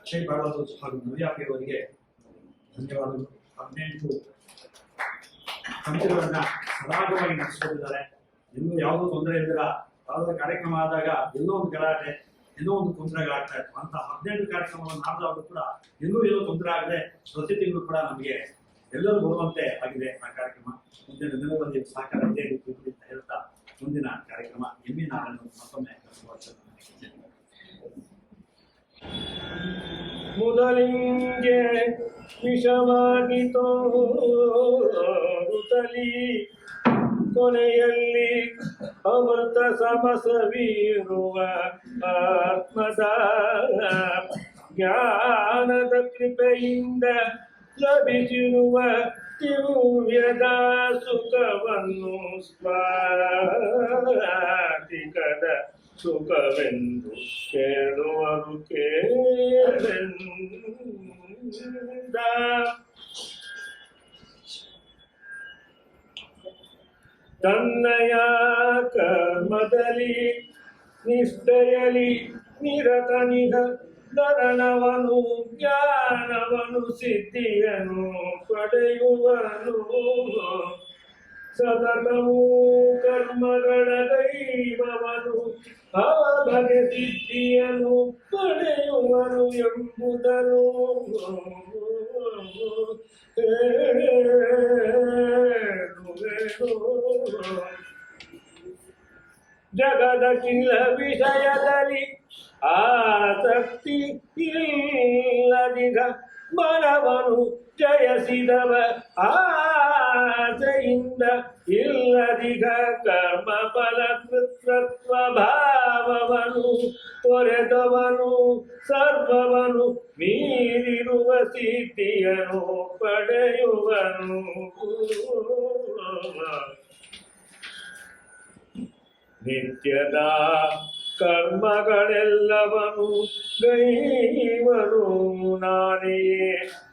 ಅಕ್ಷಯ್ ಭಾರದ್ವಾಜ್ ಹಾಗೂ ನವ್ಯಾಪಿ ಅವರಿಗೆ ಧನ್ಯವಾದಗಳು. 18 ಸಂಚಿಗಳನ್ನ ಸರಾಗವಾಗಿ ನಡೆಸ್ಕೊಂಡಿದ್ದಾರೆ. ಎಲ್ಲೂ ಯಾವುದೋ ತೊಂದರೆ ಇಲ್ದಿರ ಯಾವುದೋ ಕಾರ್ಯಕ್ರಮ ಆದಾಗ ಎಲ್ಲೋ ಒಂದು ಗಲಾಟೆ, ಎಲ್ಲೋ ಒಂದು ತೊಂದರೆಗಳಾಗ್ತಾ ಇತ್ತು. ಅಂತ 18 ಕಾರ್ಯಕ್ರಮವನ್ನು ಮಾಡಿದವರು ಕೂಡ ಎಲ್ಲೂ ಏನೋ ತೊಂದರೆ ಆಗದೆ ಪ್ರತಿ ತಿಂಗಳು ಕೂಡ ನಮಗೆ ಎಲ್ಲರೂ ಬರುವಂತೆ ಆಗಿದೆ ಆ ಕಾರ್ಯಕ್ರಮ. ಮುಂದಿನ ದಿನಗಳಲ್ಲಿ ಸಹಕಾರ ಇದೇ ರೀತಿ ಅಂತ ಹೇಳ್ತಾ ಮುಂದಿನ ಕಾರ್ಯಕ್ರಮ ಎಮ್ಮಿ ನಾರಾಯಣ ಮತ್ತೊಮ್ಮೆ ಮೊದಲಿಂಗೆ ವಿಷವಾಗಿತೋ ಋತಲಿ ಕೊನೆಯಲ್ಲಿ ಅಮೃತ ಸಮಸವಿರುವ ಆತ್ಮದ ಜ್ಞಾನದ ಕೃಪೆಯಿಂದ ಲಭಿಸಿರುವ ದಿವ್ಯದ ಸುಖವನ್ನು ಸ್ವಾತಿಕದ ಸುಖವೆಂದು ಕೇಳುವರು ಕೇಳೆಂದ ತನ್ನಯ ಕರ್ಮದಲ್ಲಿ ನಿಷ್ಠೆಯಲಿ ನಿರತನಿಗ ಧರಣವನು ಜ್ಞಾನವನು ಸಿದ್ಧಿಯನು ಪಡೆಯುವನು ಸತತವೂ ಕರ್ಮಗಳ ದೈವವನು ಅವಗೆ ಸಿದ್ಧಿಯನು ಪಡೆಯುವನು ಎಂಬುದನು ಜಗದ ಕಿಲ ವಿಷಯದಲ್ಲಿ ಆಸಕ್ತಿ ಇಲ್ಲದಿಗ ಮನವನು ಜಯಿಸಿದವ ಆಸೆಯಿಂದ ಇಲ್ಲದಿಗ ಕರ್ಮ ಫಲ ಕೃತೃತ್ವ ಭಾವವನು ತೊರೆದವನು ಸರ್ವವನು ಮೀರಿರುವ ಸಿದ್ಧಿಯನು ಪಡೆಯುವನು ನಿತ್ಯದ ಕರ್ಮಗಳೆಲ್ಲವನು ಗೈವನು ನಾನೆಯೇ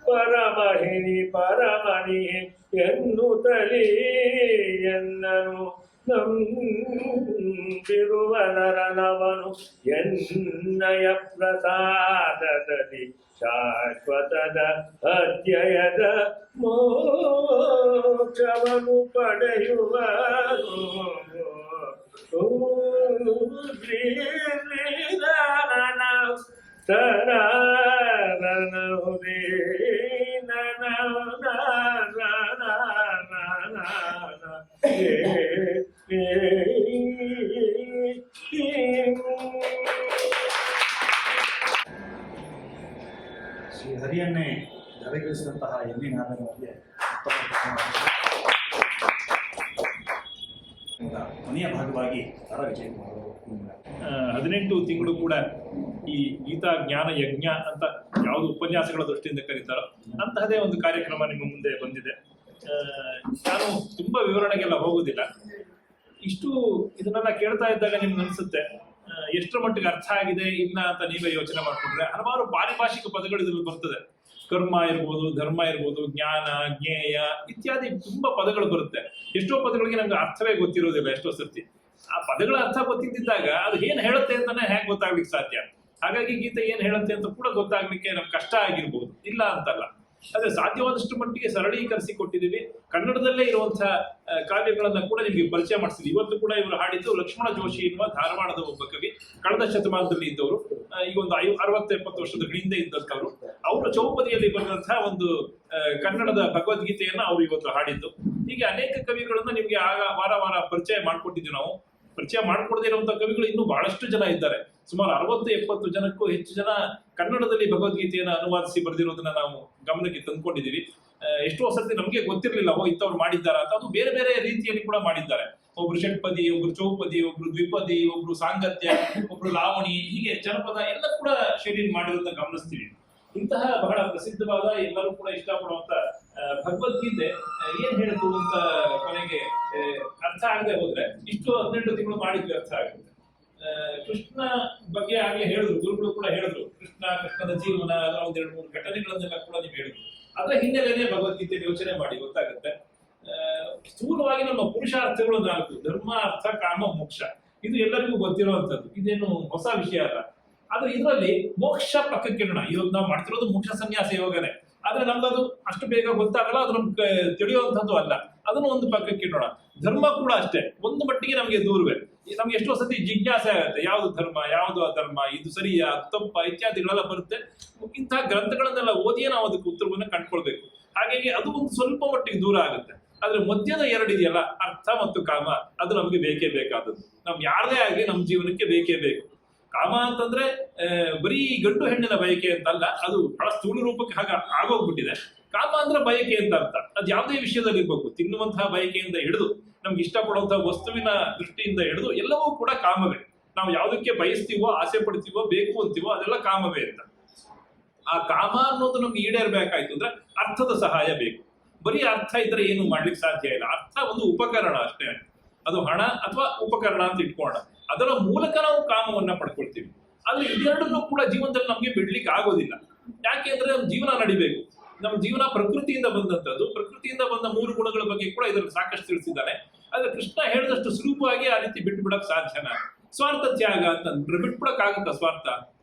ಪರಮಹಿನಿ ಪರಮನಿ ಎನ್ನುತ್ತಲೇ ಎನ್ನನು ನಂಬಿರುವ ನರನವನು ಎನ್ನಯ ಪ್ರಸಾದದಲ್ಲಿ ಶಾಶ್ವತದ ಅಧ್ಯಯದ ಮೋಕ್ಷವನ್ನು ಪಡೆಯುವನು ಶ್ರೀ ಹರಿಯನ್ನೇ ಧರೆಗಿಳಿಸಿದಂತಹ ಎಮ್ಮಿ ನಾರಾಯಣರಿಗೆ ಕೊನೆಯ ಭಾಗವಾಗಿ ತರ ವಿಜಯ 18 ತಿಂಗಳು ಕೂಡ ಈ ಗೀತಾ ಜ್ಞಾನ ಯಜ್ಞ ಅಂತ ಯಾವುದು ಉಪನ್ಯಾಸಗಳ ದೃಷ್ಟಿಯಿಂದ ಕರೀತಾರೋ ಅಂತಹದೇ ಒಂದು ಕಾರ್ಯಕ್ರಮ ನಿಮ್ಮ ಮುಂದೆ ಬಂದಿದೆ. ನಾನು ತುಂಬಾ ವಿವರಣೆಗೆಲ್ಲ ಹೋಗುದಿಲ್ಲ. ಇಷ್ಟು ಇದನ್ನೆಲ್ಲ ಕೇಳ್ತಾ ಇದ್ದಾಗ ನಿಮ್ಗೆ ಅನ್ಸುತ್ತೆ ಎಷ್ಟರ ಮಟ್ಟಿಗೆ ಅರ್ಥ ಆಗಿದೆ ಇಲ್ಲ ಅಂತ ನೀವೇ ಯೋಚನೆ ಮಾಡ್ಕೊಂಡ್ರೆ ಹಲವಾರು ಪಾರಿಭಾಷಿಕ ಪದಗಳು ಇದ್ರಲ್ಲಿ ಬರ್ತದೆ. ಕರ್ಮ ಇರ್ಬೋದು, ಧರ್ಮ ಇರ್ಬೋದು, ಜ್ಞಾನ, ಜ್ಞೇಯ ಇತ್ಯಾದಿ ತುಂಬಾ ಪದಗಳು ಬರುತ್ತೆ. ಎಷ್ಟೋ ಪದಗಳಿಗೆ ನಮ್ಗೆ ಅರ್ಥವೇ ಗೊತ್ತಿರೋದಿಲ್ಲ ಎಷ್ಟೋ ಸರ್ತಿ. ಆ ಪದಗಳ ಅರ್ಥ ಗೊತ್ತಿದ್ದಾಗ ಅದು ಏನ್ ಹೇಳುತ್ತೆ ಅಂತಾನೆ ಹೇಗೆ ಗೊತ್ತಾಗ್ಲಿಕ್ಕೆ ಸಾಧ್ಯ. ಹಾಗಾಗಿ ಗೀತೆ ಏನ್ ಹೇಳುತ್ತೆ ಅಂತ ಕೂಡ ಗೊತ್ತಾಗ್ಲಿಕ್ಕೆ ನಮ್ಗೆ ಕಷ್ಟ ಆಗಿರ್ಬೋದು, ಇಲ್ಲ ಅಂತಲ್ಲ. ಆದ್ರೆ ಸಾಧ್ಯವಾದಷ್ಟು ಮಟ್ಟಿಗೆ ಸರಳೀಕರಿಸಿ ಕೊಟ್ಟಿದ್ದೀವಿ. ಕನ್ನಡದಲ್ಲೇ ಇರುವಂತಹ ಕಾವ್ಯಗಳನ್ನ ಕೂಡ ನಿಮಗೆ ಪರಿಚಯ ಮಾಡಿಸಿದ್ವಿ. ಇವತ್ತು ಕೂಡ ಇವರು ಹಾಡಿದ್ದು ಲಕ್ಷ್ಮಣ ಜೋಶಿ ಎನ್ನುವ ಧಾರವಾಡದ ಒಬ್ಬ ಕವಿ, ಕಳೆದ ಶತಮಾನದಲ್ಲಿ ಇದ್ದವರು. ಈಗ ಒಂದು 60-70 ವರ್ಷದ ಹಿಂದೆ ಇದ್ದಂಥವ್ರು. ಅವರ ಚೌಪದಿಯಲ್ಲಿ ಬಂದಂತಹ ಒಂದು ಕನ್ನಡದ ಭಗವದ್ಗೀತೆಯನ್ನ ಅವರು ಇವತ್ತು ಹಾಡಿದ್ದು. ಹೀಗೆ ಅನೇಕ ಕವಿಗಳನ್ನ ನಿಮ್ಗೆ ಆಗ ವಾರ ವಾರ ಪರಿಚಯ ಮಾಡ್ಕೊಟ್ಟಿದ್ವಿ ನಾವು. ಪರಿಚಯ ಮಾಡ್ಕೊಡದೇ ಇರುವಂತಹ ಕವಿಗಳು ಇನ್ನೂ ಬಹಳಷ್ಟು ಜನ ಇದ್ದಾರೆ. ಸುಮಾರು 60-70 ಜನಕ್ಕೂ ಹೆಚ್ಚು ಜನ ಕನ್ನಡದಲ್ಲಿ ಭಗವದ್ಗೀತೆಯನ್ನು ಅನುವಾದಿಸಿ ಬರೆದಿರೋದನ್ನ ನಾವು ಗಮನಕ್ಕೆ ತಂದ್ಕೊಂಡಿದ್ದೀವಿ. ಎಷ್ಟೋ ಸರ್ತಿ ನಮಗೆ ಗೊತ್ತಿರಲಿಲ್ಲ ಇಂಥವ್ರು ಮಾಡಿದ್ದಾರ ಅಂತ. ಅದು ಬೇರೆ ಬೇರೆ ರೀತಿಯಲ್ಲಿ ಕೂಡ ಮಾಡಿದ್ದಾರೆ. ಒಬ್ರು ಷಟ್ಪದಿ, ಒಬ್ರು ಚೌಪದಿ, ಒಬ್ರು ದ್ವಿಪದಿ, ಒಬ್ರು ಸಾಂಗತ್ಯ, ಒಬ್ರು ಲಾವಣಿ, ಹೀಗೆ ಜನಪದ ಎಲ್ಲ ಕೂಡ ಶೈಲಿ ಮಾಡಿರೋದನ್ನ ಗಮನಿಸ್ತೀವಿ. ಇಂತಹ ಬಹಳ ಪ್ರಸಿದ್ಧವಾದ ಎಲ್ಲರೂ ಕೂಡ ಇಷ್ಟಪಡುವಂತ ಭಗವದ್ಗೀತೆ ಏನ್ ಹೇಳಿದ್ರು ಅಂತ ಕೊನೆಗೆ ಅರ್ಥ ಆಗದೆ ಹೋದ್ರೆ ಇಷ್ಟು 12 ತಿಂಗಳು ಮಾಡಿದ್ವಿ ಅರ್ಥ ಆಗುತ್ತೆ. ಕೃಷ್ಣ ಬಗ್ಗೆ ಆಗ್ಲೇ ಹೇಳಿದ್ರು, ಗುರುಗಳು ಕೂಡ ಹೇಳಿದ್ರು, ಕೃಷ್ಣನ ಜೀವನ, ಅದರ 1-2-3 ಘಟನೆಗಳನ್ನೆಲ್ಲ ಕೂಡ ನೀವು ಹೇಳಿದ್ರು. ಅದರ ಹಿನ್ನೆಲೆನೇ ಭಗವದ್ಗೀತೆ ಯೋಚನೆ ಮಾಡಿ ಗೊತ್ತಾಗುತ್ತೆ. ಸ್ಥೂಲವಾಗಿ ನಮ್ಮ ಪುರುಷಾರ್ಥಗಳು 4: ಧರ್ಮ, ಅರ್ಥ, ಕಾಮ, ಮೋಕ್ಷ. ಇದು ಎಲ್ಲರಿಗೂ ಗೊತ್ತಿರುವಂತದ್ದು, ಇದೇನು ಹೊಸ ವಿಷಯ ಅಲ್ಲ. ಆದ್ರೆ ಇದರಲ್ಲಿ ಮೋಕ್ಷ ಪಕ್ಕಕ್ಕೆ ಇಡೋಣ. ಇವಾಗ ನಾವು ಮಾಡ್ತಿರೋದು ಮೋಕ್ಷ ಸನ್ಯಾಸ ಯೋಗನೇ, ಆದ್ರೆ ನಮ್ಗದು ಅಷ್ಟು ಬೇಗ ಗೊತ್ತಾಗಲ್ಲ, ಅದು ನಮ್ಗೆ ತಿಳಿಯುವಂತದ್ದು ಅಲ್ಲ. ಅದನ್ನು ಒಂದು ಪಕ್ಕಕ್ಕೆ ಇಡೋಣ. ಧರ್ಮ ಕೂಡ ಅಷ್ಟೇ, ಒಂದು ಮಟ್ಟಿಗೆ ನಮಗೆ ದೂರವೇ. ನಮ್ಗೆ ಎಷ್ಟೋ ಸತಿ ಜಿಜ್ಞಾಸೆ ಆಗುತ್ತೆ, ಯಾವುದು ಧರ್ಮ, ಯಾವುದು ಅಧರ್ಮ, ಇದು ಸರಿಯಾ ತಪ್ಪ ಇತ್ಯಾದಿಗಳೆಲ್ಲ ಬರುತ್ತೆ. ಇಂತಹ ಗ್ರಂಥಗಳನ್ನೆಲ್ಲ ಓದಿಯೇ ನಾವು ಅದಕ್ಕೆ ಉತ್ತರವನ್ನು ಕಂಡುಕೊಳ್ಬೇಕು. ಹಾಗಾಗಿ ಅದು ಒಂದು ಸ್ವಲ್ಪ ಮಟ್ಟಿಗೆ ದೂರ ಆಗುತ್ತೆ. ಆದ್ರೆ ಮಧ್ಯದ 2 ಇದೆಯಲ್ಲ, ಅರ್ಥ ಮತ್ತು ಕಾಮ, ಅದು ನಮಗೆ ಬೇಕೇ ಬೇಕಾದದ್ದು. ನಮ್ ಯಾರದೇ ಆಗಲಿ ನಮ್ಮ ಜೀವನಕ್ಕೆ ಬೇಕೇ ಬೇಕು. ಕಾಮ ಅಂತಂದ್ರೆ ಬರೀ ಗಂಡು ಹೆಣ್ಣಿನ ಬಯಕೆ ಅಂತಲ್ಲ, ಅದು ಬಹಳ ಸ್ಥೂಲ ರೂಪಕ್ಕೆ ಆಗೋಗ್ಬಿಟ್ಟಿದೆ. ಕಾಮ ಅಂದ್ರೆ ಬಯಕೆ ಅಂತ ಅರ್ಥ. ಅದು ಯಾವುದೇ ವಿಷಯದಲ್ಲಿ ಇರ್ಬೇಕು, ತಿನ್ನುವಂತಹ ಬಯಕೆಯಿಂದ ಹಿಡಿದು ನಮ್ಗೆ ಇಷ್ಟಪಡುವಂತಹ ವಸ್ತುವಿನ ದೃಷ್ಟಿಯಿಂದ ಹಿಡಿದು ಎಲ್ಲವೂ ಕೂಡ ಕಾಮವೇ. ನಾವು ಯಾವುದಕ್ಕೆ ಬಯಸ್ತೀವೋ, ಆಸೆ ಪಡ್ತೀವೋ, ಬೇಕು ಅಂತೀವೋ ಅದೆಲ್ಲ ಕಾಮವೇ ಅಂತ. ಆ ಕಾಮ ಅನ್ನೋದು ನಮ್ಗೆ ಈಡೇರ್ಬೇಕಾಯ್ತು ಅಂದ್ರೆ ಅರ್ಥದ ಸಹಾಯ ಬೇಕು. ಬರೀ ಅರ್ಥ ಇದ್ರೆ ಏನು ಮಾಡ್ಲಿಕ್ಕೆ ಸಾಧ್ಯ ಇಲ್ಲ. ಅರ್ಥ ಒಂದು ಉಪಕರಣ ಅಷ್ಟೇ, ಅದು ಹಣ ಅಥವಾ ಉಪಕರಣ ಅಂತ ಇಟ್ಕೊಳ್ಳೋಣ. ಅದರ ಮೂಲಕ ನಾವು ಕಾಮವನ್ನ ಪಡ್ಕೊಳ್ತೀವಿ. ಆದ್ರೆ ಇದೆರಡನ್ನೂ ಕೂಡ ಜೀವನದಲ್ಲಿ ನಮ್ಗೆ ಬಿಡ್ಲಿಕ್ಕೆ ಆಗೋದಿಲ್ಲ. ಯಾಕೆ ಅಂದ್ರೆ ನಮ್ಮ ಜೀವನ ನಡಿಬೇಕು. ನಮ್ಮ ಜೀವನ ಪ್ರಕೃತಿಯಿಂದ ಬಂದಂತದ್ದು. ಪ್ರಕೃತಿಯಿಂದ ಬಂದ 3 ಗುಣಗಳ ಬಗ್ಗೆ ಕೂಡ ಇದರಲ್ಲಿ ಸಾಕಷ್ಟು ತಿಳಿಸಿದ್ದಾನೆ. ಆದ್ರೆ ಕೃಷ್ಣ ಹೇಳಿದಷ್ಟು ಸುಲಭವಾಗಿ ಆ ರೀತಿ ಬಿಟ್ಟು ಬಿಡಕ್ ಸಾಧ್ಯನಾ? ಸ್ವಾರ್ಥ ತ್ಯಾಗ ಅಂತಂದ್ರೆ ಬಿಟ್ಬಿಡಕ್ ಆಗುತ್ತಾ ಸ್ವಾರ್ಥ?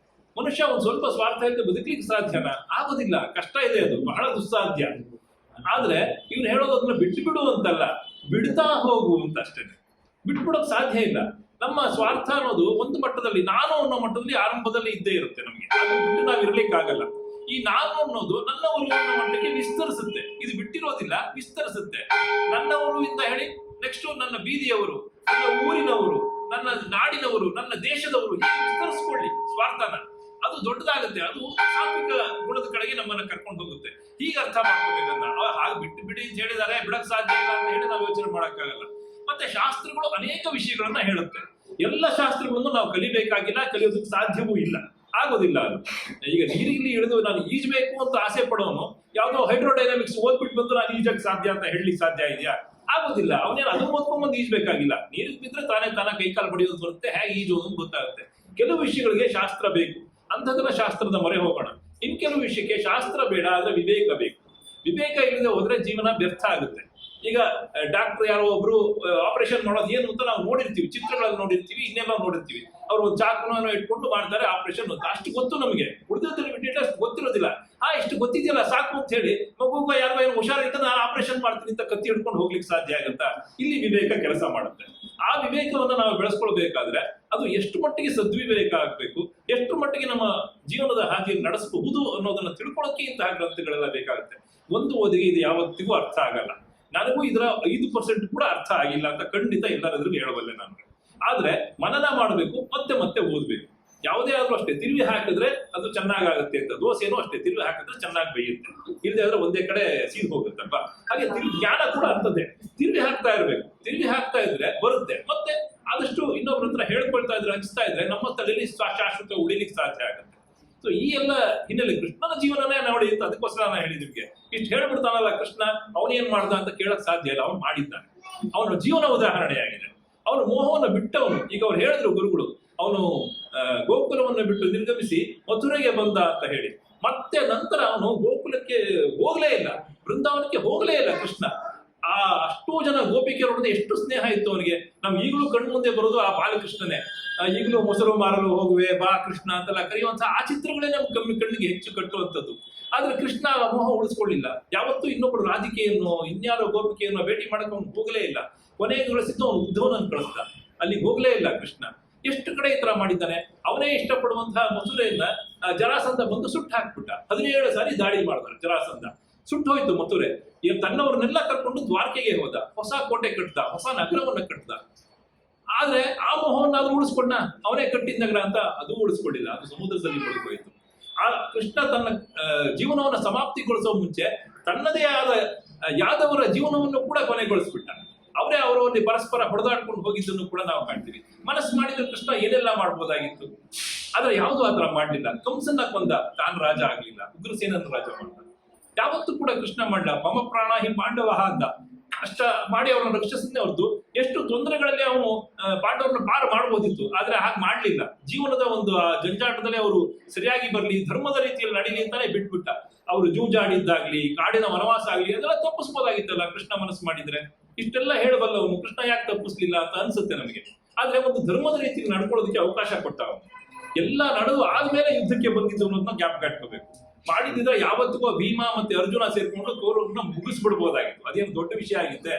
ಮನುಷ್ಯ ಒಂದ್ ಸ್ವಲ್ಪ ಸ್ವಾರ್ಥ ಇಲ್ಲದೆ ಬದುಕಲಿಕ್ಕೆ ಸಾಧ್ಯನಾ? ಆಗೋದಿಲ್ಲ, ಕಷ್ಟ ಇದೆ, ಅದು ಬಹಳ ದುಸ್ಸಾಧ್ಯ. ಆದ್ರೆ ಇವ್ನು ಹೇಳೋದು ಅದನ್ನ ಬಿಟ್ಟು ಬಿಡು ಅಂತಲ್ಲ, ಬಿಡ್ತಾ ಹೋಗು ಅಂತ ಅಷ್ಟೇ. ಬಿಟ್ಬಿಡೋಕ್ ಸಾಧ್ಯ ಇಲ್ಲ. ನಮ್ಮ ಸ್ವಾರ್ಥ ಅನ್ನೋದು ಒಂದು ಮಟ್ಟದಲ್ಲಿ, ನಾನು ಅನ್ನೋ ಮಟ್ಟದಲ್ಲಿ ಆರಂಭದಲ್ಲಿ ಇದ್ದೇ ಇರುತ್ತೆ ನಮ್ಗೆ. ಅದು ಬಿಟ್ಟು ನಾವು ಇರ್ಲಿಕ್ಕಾಗಲ್ಲ. ಈ ನಾನು ಅನ್ನೋದು ನನ್ನವರು ಅನ್ನೋ ಮಟ್ಟಕ್ಕೆ ವಿಸ್ತರಿಸುತ್ತೆ. ಇದು ಬಿಟ್ಟಿರೋದಿಲ್ಲ, ವಿಸ್ತರಿಸುತ್ತೆ. ನನ್ನವರು ಇಂದ ಹೇಳಿ ನೆಕ್ಸ್ಟ್ ನನ್ನ ಬೀದಿಯವರು, ನನ್ನ ಊರಿನವರು, ನನ್ನ ನಾಡಿನವರು, ನನ್ನ ದೇಶದವರು, ಹೀಗೆ ವಿಸ್ತರಿಸ್ಕೊಳ್ಳಿ ಸ್ವಾರ್ಥನ. ಅದು ದೊಡ್ಡದಾಗುತ್ತೆ. ಅದು ಸಾತ್ವಿಕ ಗುಣದ ಕಡೆಗೆ ನಮ್ಮನ್ನ ಕರ್ಕೊಂಡು ಹೋಗುತ್ತೆ. ಹೀಗೆ ಅರ್ಥ ಮಾಡ್ಕೋಬೇಕನ್ನ. ಹಾಗೆ ಬಿಟ್ಟು ಬಿಡಿ ಅಂತ ಹೇಳಿದಾರೆ, ಬಿಡಕ್ ಸಾಧ್ಯ ಇಲ್ಲ ಅಂತ ಹೇಳಿ ನಾವು ಯೋಚನೆ ಮಾಡಕ್ಕಾಗಲ್ಲ. ಮತ್ತೆ ಶಾಸ್ತ್ರಗಳು ಅನೇಕ ವಿಷಯಗಳನ್ನ ಹೇಳುತ್ತೆ. ಎಲ್ಲ ಶಾಸ್ತ್ರಗಳನ್ನು ನಾವು ಕಲಿಬೇಕಾಗಿಲ್ಲ, ಕಲಿಯೋದಕ್ಕೆ ಸಾಧ್ಯವೂ ಇಲ್ಲ, ಆಗೋದಿಲ್ಲ. ಅದು ಈಗ ನೀರಿಗೆ ಇಳಿದು ನಾನು ಈಜಬೇಕು ಅಂತ ಆಸೆ ಪಡೋನು ಯಾವ್ದೋ ಹೈಡ್ರೋಡೈನಾಮಿಕ್ಸ್ ಓದ್ಬಿಟ್ಟು ಬಂದು ನಾನು ಈಜಕ್ಕೆ ಸಾಧ್ಯ ಅಂತ ಹೇಳಲಿಕ್ಕೆ ಸಾಧ್ಯ ಇದೆಯಾ? ಆಗೋದಿಲ್ಲ. ಅವನೇನು ಅದನ್ನು ಓದ್ಕೊಂಡ್ಬಂದು ಈಜ್ಬೇಕಾಗಿಲ್ಲ. ನೀರಿಗೆ ಬಿದ್ರೆ ತಾನೇ ಕೈಕಾಲು ಬಡಿಯೋದು ಬರುತ್ತೆ, ಹೇಗೆ ಈಜು ಅಂತ ಗೊತ್ತಾಗುತ್ತೆ. ಕೆಲವು ವಿಷಯಗಳಿಗೆ ಶಾಸ್ತ್ರ ಬೇಕು, ಅಂಥದ್ದನ್ನ ಶಾಸ್ತ್ರದ ಮೊರೆ ಹೋಗೋಣ. ಇನ್ ಕೆಲವು ವಿಷಯಕ್ಕೆ ಶಾಸ್ತ್ರ ಬೇಡ, ಆದ್ರೆ ವಿವೇಕ ಬೇಕು. ವಿವೇಕ ಇಲ್ಲದೆ ಹೋದ್ರೆ ಜೀವನ ವ್ಯರ್ಥ ಆಗುತ್ತೆ. ಈಗ ಡಾಕ್ಟರ್ ಯಾರೋ ಒಬ್ರು ಆಪರೇಷನ್ ಮಾಡೋದು ಏನು ಅಂತ ನಾವು ನೋಡಿರ್ತೀವಿ, ಚಿತ್ರಗಳಲ್ಲಿ ನೋಡಿರ್ತೀವಿ, ಇನ್ನೆಲ್ಲ ನೋಡಿರ್ತೀವಿ. ಅವ್ರು ಒಂದು ಚಾಕುನ ಇಟ್ಕೊಂಡು ಮಾಡ್ತಾರೆ ಆಪರೇಷನ್ ಅಂತ. ಅಷ್ಟು ಗೊತ್ತು ನಮಗೆ, ಉಳಿದೋದ್ರೆ ಬಿಟ್ಟಿದ್ರೆ ಅಷ್ಟು ಗೊತ್ತಿರೋದಿಲ್ಲ. ಇಷ್ಟು ಗೊತ್ತಿದೆಯಲ್ಲ ಸಾಕು ಅಂತ ಹೇಳಿ ಮಗುಗ ಯಾರೋ ಏನು ಹುಷಾರಿದ್ದ ನಾನು ಆಪರೇಷನ್ ಮಾಡ್ತೀನಿ ಅಂತ ಕತ್ತಿ ಹಿಡ್ಕೊಂಡು ಹೋಗ್ಲಿಕ್ಕೆ ಸಾಧ್ಯ ಆಗುತ್ತಾ? ಇಲ್ಲಿ ವಿವೇಕ ಕೆಲಸ ಮಾಡುತ್ತೆ. ಆ ವಿವೇಕವನ್ನು ನಾವು ಬೆಳೆಸ್ಕೊಳ್ಬೇಕಾದ್ರೆ ಅದು ಎಷ್ಟು ಮಟ್ಟಿಗೆ ಸದ್ವಿವೇಕ ಆಗ್ಬೇಕು, ಎಷ್ಟು ಮಟ್ಟಿಗೆ ನಮ್ಮ ಜೀವನದ ಹಾದಿಯಲ್ಲಿ ನಡೆಸಬಹುದು ಅನ್ನೋದನ್ನ ತಿಳ್ಕೊಳ್ಳೋಕೆ ಇಂತಹ ಗ್ರಂಥಗಳೆಲ್ಲ ಬೇಕಾಗುತ್ತೆ. ಒಂದು ಓದಿಗೆ ಇದು ಯಾವತ್ತಿಗೂ ಅರ್ಥ ಆಗಲ್ಲ. ನನಗೂ ಇದರ 5% ಕೂಡ ಅರ್ಥ ಆಗಿಲ್ಲ ಅಂತ ಖಂಡಿತ ಎಲ್ಲರೆದುರು ಹೇಳಬಲ್ಲೆ ನಾನು. ಆದ್ರೆ ಮನನ ಮಾಡಬೇಕು, ಮತ್ತೆ ಮತ್ತೆ ಓದ್ಬೇಕು. ಯಾವುದೇ ಆದ್ರೂ ಅಷ್ಟೇ, ತಿರುವಿ ಹಾಕಿದ್ರೆ ಅದು ಚೆನ್ನಾಗಾಗುತ್ತೆ ಅಂತ. ದೋಸೆನೂ ಅಷ್ಟೇ, ತಿರುವಿ ಹಾಕಿದ್ರೆ ಚೆನ್ನಾಗಿ ಬೇಯುತ್ತೆ, ಇಲ್ಲದೆ ಆದ್ರೆ ಒಂದೇ ಕಡೆ ಸೀದ್ ಹೋಗುತ್ತಲ್ವಾ. ಹಾಗೆ ಜ್ಞಾನ ಕೂಡ ಅಂತದ್ದೇ, ತಿರುವಿ ಹಾಕ್ತಾ ಇರ್ಬೇಕು. ತಿರುವಿ ಹಾಕ್ತಾ ಇದ್ರೆ ಬರುತ್ತೆ. ಮತ್ತೆ ಆದಷ್ಟು ಇನ್ನೊಬ್ರ ಹತ್ರ ಹೇಳ್ಕೊಳ್ತಾ ಇದ್ರೆ, ಹಂಚ್ತಾ ಇದ್ರೆ ನಮ್ಮ ತಲೆಯಲ್ಲಿ ಶಾಶ್ವತ ಉಳಿಲಿಕ್ಕೆ ಸಾಧ್ಯ ಆಗುತ್ತೆ. ಸೊ ಈ ಎಲ್ಲ ಹಿನ್ನೆಲೆ ಕೃಷ್ಣನ ಜೀವನನೇ ನೋಡಿ ಅಂತ ಅದಕ್ಕೋಸ್ಕರ ನಾನು ಹೇಳಿದ್ ನಿಮ್ಗೆ. ಇಷ್ಟು ಹೇಳ್ಬಿಡ್ತಾನಲ್ಲ ಕೃಷ್ಣ, ಅವನೇನ್ ಮಾಡ್ದ ಅಂತ ಕೇಳಕ್ ಸಾಧ್ಯ ಇಲ್ಲ. ಅವ್ನು ಮಾಡಿದ್ದಾನೆ, ಅವನ ಜೀವನ ಉದಾಹರಣೆಯಾಗಿದೆ. ಅವನು ಮೋಹವನ್ನು ಬಿಟ್ಟವನು. ಈಗ ಅವ್ರು ಹೇಳಿದ್ರು ಗುರುಗಳು, ಅವನು ಗೋಕುಲವನ್ನು ಬಿಟ್ಟು ನಿರ್ಗಮಿಸಿ ಮಥುರೆಗೆ ಬಂದ ಅಂತ ಹೇಳಿ. ಮತ್ತೆ ನಂತರ ಅವನು ಗೋಕುಲಕ್ಕೆ ಹೋಗ್ಲೇ ಇಲ್ಲ, ಬೃಂದಾವನಕ್ಕೆ ಹೋಗ್ಲೇ ಇಲ್ಲ ಕೃಷ್ಣ. ಅಷ್ಟೋ ಜನ ಗೋಪಿಕೆಯರೊಡನೆ ಎಷ್ಟು ಸ್ನೇಹ ಇತ್ತು ಅವನಿಗೆ. ನಮ್ಗೆ ಈಗಲೂ ಕಣ್ಣು ಮುಂದೆ ಬರೋದು ಆ ಬಾಲಕೃಷ್ಣನೇ. ಈಗಲೂ ಮೊಸರು ಮಾರಲು ಹೋಗುವೆ ಬಾ ಕೃಷ್ಣ ಅಂತೆಲ್ಲ ಕರೆಯುವಂತಹ ಆ ಚಿತ್ರಗಳೇ ನಮ್ಗೆ ಕಣ್ಣಿಗೆ ಹೆಚ್ಚು ಕಟ್ಟುವಂಥದ್ದು. ಆದ್ರೆ ಕೃಷ್ಣ ಆ ಮೋಹ ಉಳಿಸ್ಕೊಳ್ಳಿಲ್ಲ. ಯಾವತ್ತೂ ಇನ್ನೊಬ್ಬರು ರಾಧಿಕೆಯನ್ನು, ಇನ್ಯಾರೋ ಗೋಪಿಕೆಯನ್ನು ಭೇಟಿ ಮಾಡಕ್ಕೆ ಅವನು ಹೋಗಲೇ ಇಲ್ಲ. ಕೊನೆಗೆ ಕಳಿಸಿದ್ದು ಅವನು ಉದ್ಧವನನ್ನು ಕಳಿಸ್ದ, ಅಲ್ಲಿಗೆ ಹೋಗ್ಲೇ ಇಲ್ಲ ಕೃಷ್ಣ. ಎಷ್ಟು ಕಡೆ ಈ ತರ ಮಾಡಿದ್ದಾನೆ. ಅವನೇ ಇಷ್ಟಪಡುವಂತಹ ಮಥುರೆಯನ್ನ ಜರಾಸಂಧ ಬಂದು ಸುಟ್ಟು ಹಾಕ್ಬಿಟ್ಟ. 17 ಸಾರಿ ದಾಳಿ ಮಾಡಿದ ಜರಾಸಂಧ. ಸುಟ್ಟು ಹೋಯ್ತು ಮಥುರೆ. ತನ್ನವರನ್ನೆಲ್ಲ ಕರ್ಕೊಂಡು ದ್ವಾರಕೆಗೆ ಹೋದ, ಹೊಸ ಕೋಟೆ ಕಟ್ದ, ಹೊಸ ನಗರವನ್ನ ಕಟ್ದ. ಆದ್ರೆ ಆ ಮೋಹವನ್ನಾದ್ರೂ ಉಳಿಸ್ಕೊಂಡ. ಅವನೇ ಕಟ್ಟಿದ ನಗರ ಅಂತ ಅದು ಉಳಿಸ್ಕೊಂಡಿಲ್ಲ, ಅದು ಸಮುದ್ರದಲ್ಲಿ ಮುಳುಗೋಯ್ತು. ಆ ಕೃಷ್ಣ ತನ್ನ ಜೀವನವನ್ನ ಸಮಾಪ್ತಿಗೊಳಿಸೋ ಮುಂಚೆ ತನ್ನದೇ ಆದ ಯಾದವರ ಜೀವನವನ್ನು ಕೂಡ ಕೊನೆಗೊಳಿಸ್ಬಿಟ್ಟ. ಅವರೇ ಅವರಲ್ಲಿ ಪರಸ್ಪರ ಹೊಡೆದಾಡ್ಕೊಂಡು ಹೋಗಿದ್ದನ್ನು ಕೂಡ ನಾವು ಕಾಣ್ತೀವಿ. ಮನಸ್ಸು ಮಾಡಿದ್ರೆ ಕೃಷ್ಣ ಏನೆಲ್ಲ ಮಾಡ್ಬೋದಾಗಿತ್ತು, ಆದ್ರೆ ಯಾವುದು ಆತರ ಮಾಡ್ಲಿಲ್ಲ. ಕಂಸನ್ನ ಕೊಂದ, ತಾನು ರಾಜ ಆಗ್ಲಿಲ್ಲ. ಉಗ್ರಸೇನನ್ನು ರಾಜ ಮಾಡ್ದ. ಯಾವತ್ತೂ ಕೂಡ ಕೃಷ್ಣ ಮಾಡ್ಲ. ಮಮ ಪ್ರಾಣ ಹಿ ಪಾಂಡವ ಅಂದ. ಅಷ್ಟ ಮಾಡಿ ಅವರನ್ನು ರಕ್ಷಿಸದೇ ಹೊರತು ಎಷ್ಟು ತೊಂದರೆಗಳಲ್ಲಿ ಅವನು ಪಾಂಡವರನ್ನು ಪಾರು ಮಾಡಬಹುದಿತ್ತು, ಆದ್ರೆ ಹಾಗೆ ಮಾಡ್ಲಿಲ್ಲ. ಜೀವನದ ಒಂದು ಜಂಜಾಟದಲ್ಲಿ ಅವರು ಸರಿಯಾಗಿ ಬರ್ಲಿ, ಧರ್ಮದ ರೀತಿಯಲ್ಲಿ ನಡೀಲಿ ಅಂತಾನೆ ಬಿಟ್ಬಿಟ್ಟ. ಅವರು ಜೂಜಾಡಿದ್ದಾಗ್ಲಿ, ಕಾಡಿನ ವನವಾಸ ಆಗ್ಲಿ, ಅದೆಲ್ಲ ತಪ್ಪಿಸ್ಬೋದಾಗಿತ್ತಲ್ಲ ಕೃಷ್ಣ ಮನಸ್ಸು ಮಾಡಿದ್ರೆ. ಇಷ್ಟೆಲ್ಲ ಹೇಳಬಲ್ಲವನು ಕೃಷ್ಣ ಯಾಕೆ ತಪ್ಪಿಸ್ಲಿಲ್ಲ ಅಂತ ಅನ್ಸುತ್ತೆ ನಮಗೆ. ಆದ್ರೆ ಒಂದು ಧರ್ಮದ ರೀತಿಯಲ್ಲಿ ನಡ್ಕೊಳ್ಳೋದಕ್ಕೆ ಅವಕಾಶ ಕೊಟ್ಟ ಅವನು. ಎಲ್ಲ ನಡೆದು ಆದ್ಮೇಲೆ ಯುದ್ಧಕ್ಕೆ ಬಂದಿದ್ದು ಅನ್ನೋದನ್ನ ಜ್ಞಾಪಕ ಇಟ್ಕೋಬೇಕು. ಮಾಡಿದ್ರೆ ಯಾವತ್ತಿಗೂ ಭೀಮ ಮತ್ತೆ ಅರ್ಜುನ ಸೇರ್ಕೊಂಡು ಕೌರವರನ್ನ ಮುಗಿಸ್ಬಿಡ್ಬೋದಾಗಿತ್ತು. ಅದೇನು ದೊಡ್ಡ ವಿಷಯ ಆಗಿತ್ತೆ.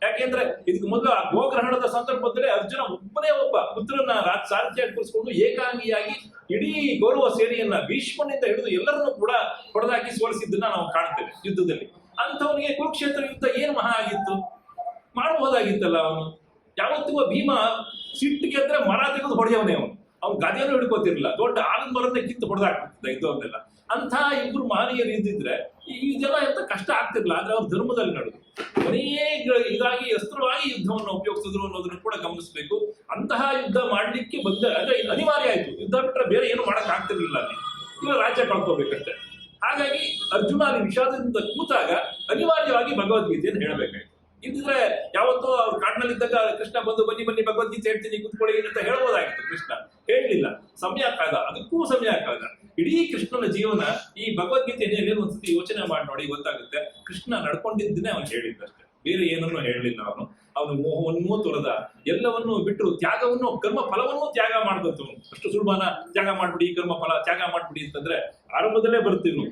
ಯಾಕೆಂದ್ರೆ ಇದಕ್ಕೆ ಮೊದಲು ಆ ಗೋಗ್ರಹಣದ ಸಂದರ್ಭದಲ್ಲಿ ಅರ್ಜುನ ಒಬ್ಬನೇ ಒಬ್ಬ ಪುತ್ರನ ಸಾರಥಿಯಾಗಿ ಕೂರಿಸಿಕೊಂಡು ಏಕಾಂಗಿಯಾಗಿ ಇಡೀ ಕೌರವ ಸೇನೆಯನ್ನ ಭೀಷ್ಮನಿಂದ ಹಿಡಿದು ಎಲ್ಲರನ್ನೂ ಕೂಡ ಹೊಡೆದಾಕಿ ಸೋಲಿಸಿದ್ದನ್ನ ನಾವು ಕಾಣ್ತೇವೆ ಯುದ್ಧದಲ್ಲಿ. ಅಂಥವನಿಗೆ ಕುರುಕ್ಷೇತ್ರ ಯುದ್ಧ ಏನು ಮಹಾ ಆಗಿತ್ತು, ಮಾಡಬಹುದಾಗಿತ್ತಲ್ಲ ಅವನು. ಯಾವತ್ತಿಗೂ ಭೀಮ ಸಿಟ್ಟಿಗೆ ಅಂದ್ರೆ ಮರ ತೆಗೆದು ಹೊಡೆಯವನೇ ಅವನು. ಅವ್ನು ಗದೆಯನ್ನು ಹಿಡ್ಕೋತಿರ್ಲಿಲ್ಲ, ದೊಡ್ಡ ಆಲದ ಮರನ್ನೇ ಕಿತ್ತು ಹೊಡೆದಾಕ್ತಿದ್ದ ಇದ್ದವನ್ನೆಲ್ಲ. ಅಂಥ ಇಬ್ರು ಮಹನೀಯರು ಇದ್ದಿದ್ರೆ ಇದೆಲ್ಲ ಎಂತ ಕಷ್ಟ ಆಗ್ತಿರ್ಲಿಲ್ಲ. ಆದ್ರೆ ಅವ್ರು ಧರ್ಮದಲ್ಲಿ ನಡೆದು ಅನೇಕ ಇದಾಗಿ ಅಸ್ತ್ರವಾಗಿ ಯುದ್ಧವನ್ನು ಉಪಯೋಗಿಸಿದ್ರು ಅನ್ನೋದನ್ನು ಕೂಡ ಗಮನಿಸಬೇಕು. ಅಂತಹ ಯುದ್ಧ ಮಾಡ್ಲಿಕ್ಕೆ ಬಂದ ಅಂದ್ರೆ ಅನಿವಾರ್ಯ ಆಯ್ತು. ಯುದ್ಧ ಬಿಟ್ರೆ ಬೇರೆ ಏನು ಮಾಡಕ್ ಆಗ್ತಿರ್ಲಿಲ್ಲ ಅಲ್ಲಿ. ಇವಾಗ ರಾಜ್ಯ ಕಳ್ಕೋಬೇಕಷ್ಟೆ. ಹಾಗಾಗಿ ಅರ್ಜುನ ಅಲ್ಲಿ ವಿಷಾದದಿಂದ ಕೂತಾಗ ಅನಿವಾರ್ಯವಾಗಿ ಭಗವದ್ಗೀತೆಯನ್ನು ಹೇಳಬೇಕಾಯ್ತು. ಇದ್ರೆ ಯಾವತ್ತೋ ಅವ್ರು ಕಾಡಿನಲ್ಲಿದ್ದಾಗ ಕೃಷ್ಣ ಬಂದು ಬನ್ನಿ ಬನ್ನಿ ಭಗವದ್ಗೀತೆ ಹೇಳ್ತೀನಿ ಕೂತ್ಕೊಳ್ಳಿ ಅಂತ ಹೇಳ್ಬೋದಾಗಿತ್ತು. ಕೃಷ್ಣ ಹೇಳಲಿಲ್ಲ, ಸಮಯ ಕಾದ, ಅದಕ್ಕೂ ಸಮಯ ಕಾದ. ಇಡೀ ಕೃಷ್ಣನ ಜೀವನ ಈ ಭಗವದ್ಗೀತೆಯನ್ನು ಒಂದ್ಸತಿ ಯೋಚನೆ ಮಾಡಿ ನೋಡಿ ಗೊತ್ತಾಗುತ್ತೆ. ಕೃಷ್ಣ ನಡ್ಕೊಂಡಿದ್ದನ್ನೇ ಅವನು ಹೇಳಿದ್ದಷ್ಟೇ, ಬೇರೆ ಏನನ್ನೂ ಹೇಳಲಿಲ್ಲ. ಅವನು ಮೋಹವನ್ನೂ ತೊರೆದ, ಎಲ್ಲವನ್ನೂ ಬಿಟ್ಟು ತ್ಯಾಗವನ್ನು, ಕರ್ಮ ಫಲವನ್ನೂ ತ್ಯಾಗ ಮಾಡಿದವನು. ಅಷ್ಟು ಸುಲಭನ ತ್ಯಾಗ ಮಾಡ್ಬಿಡಿ, ಕರ್ಮ ಫಲ ತ್ಯಾಗ ಮಾಡ್ಬಿಡಿ ಅಂತಂದ್ರೆ ಆರಂಭದಲ್ಲೇ ಬರುತ್ತೀವಿ.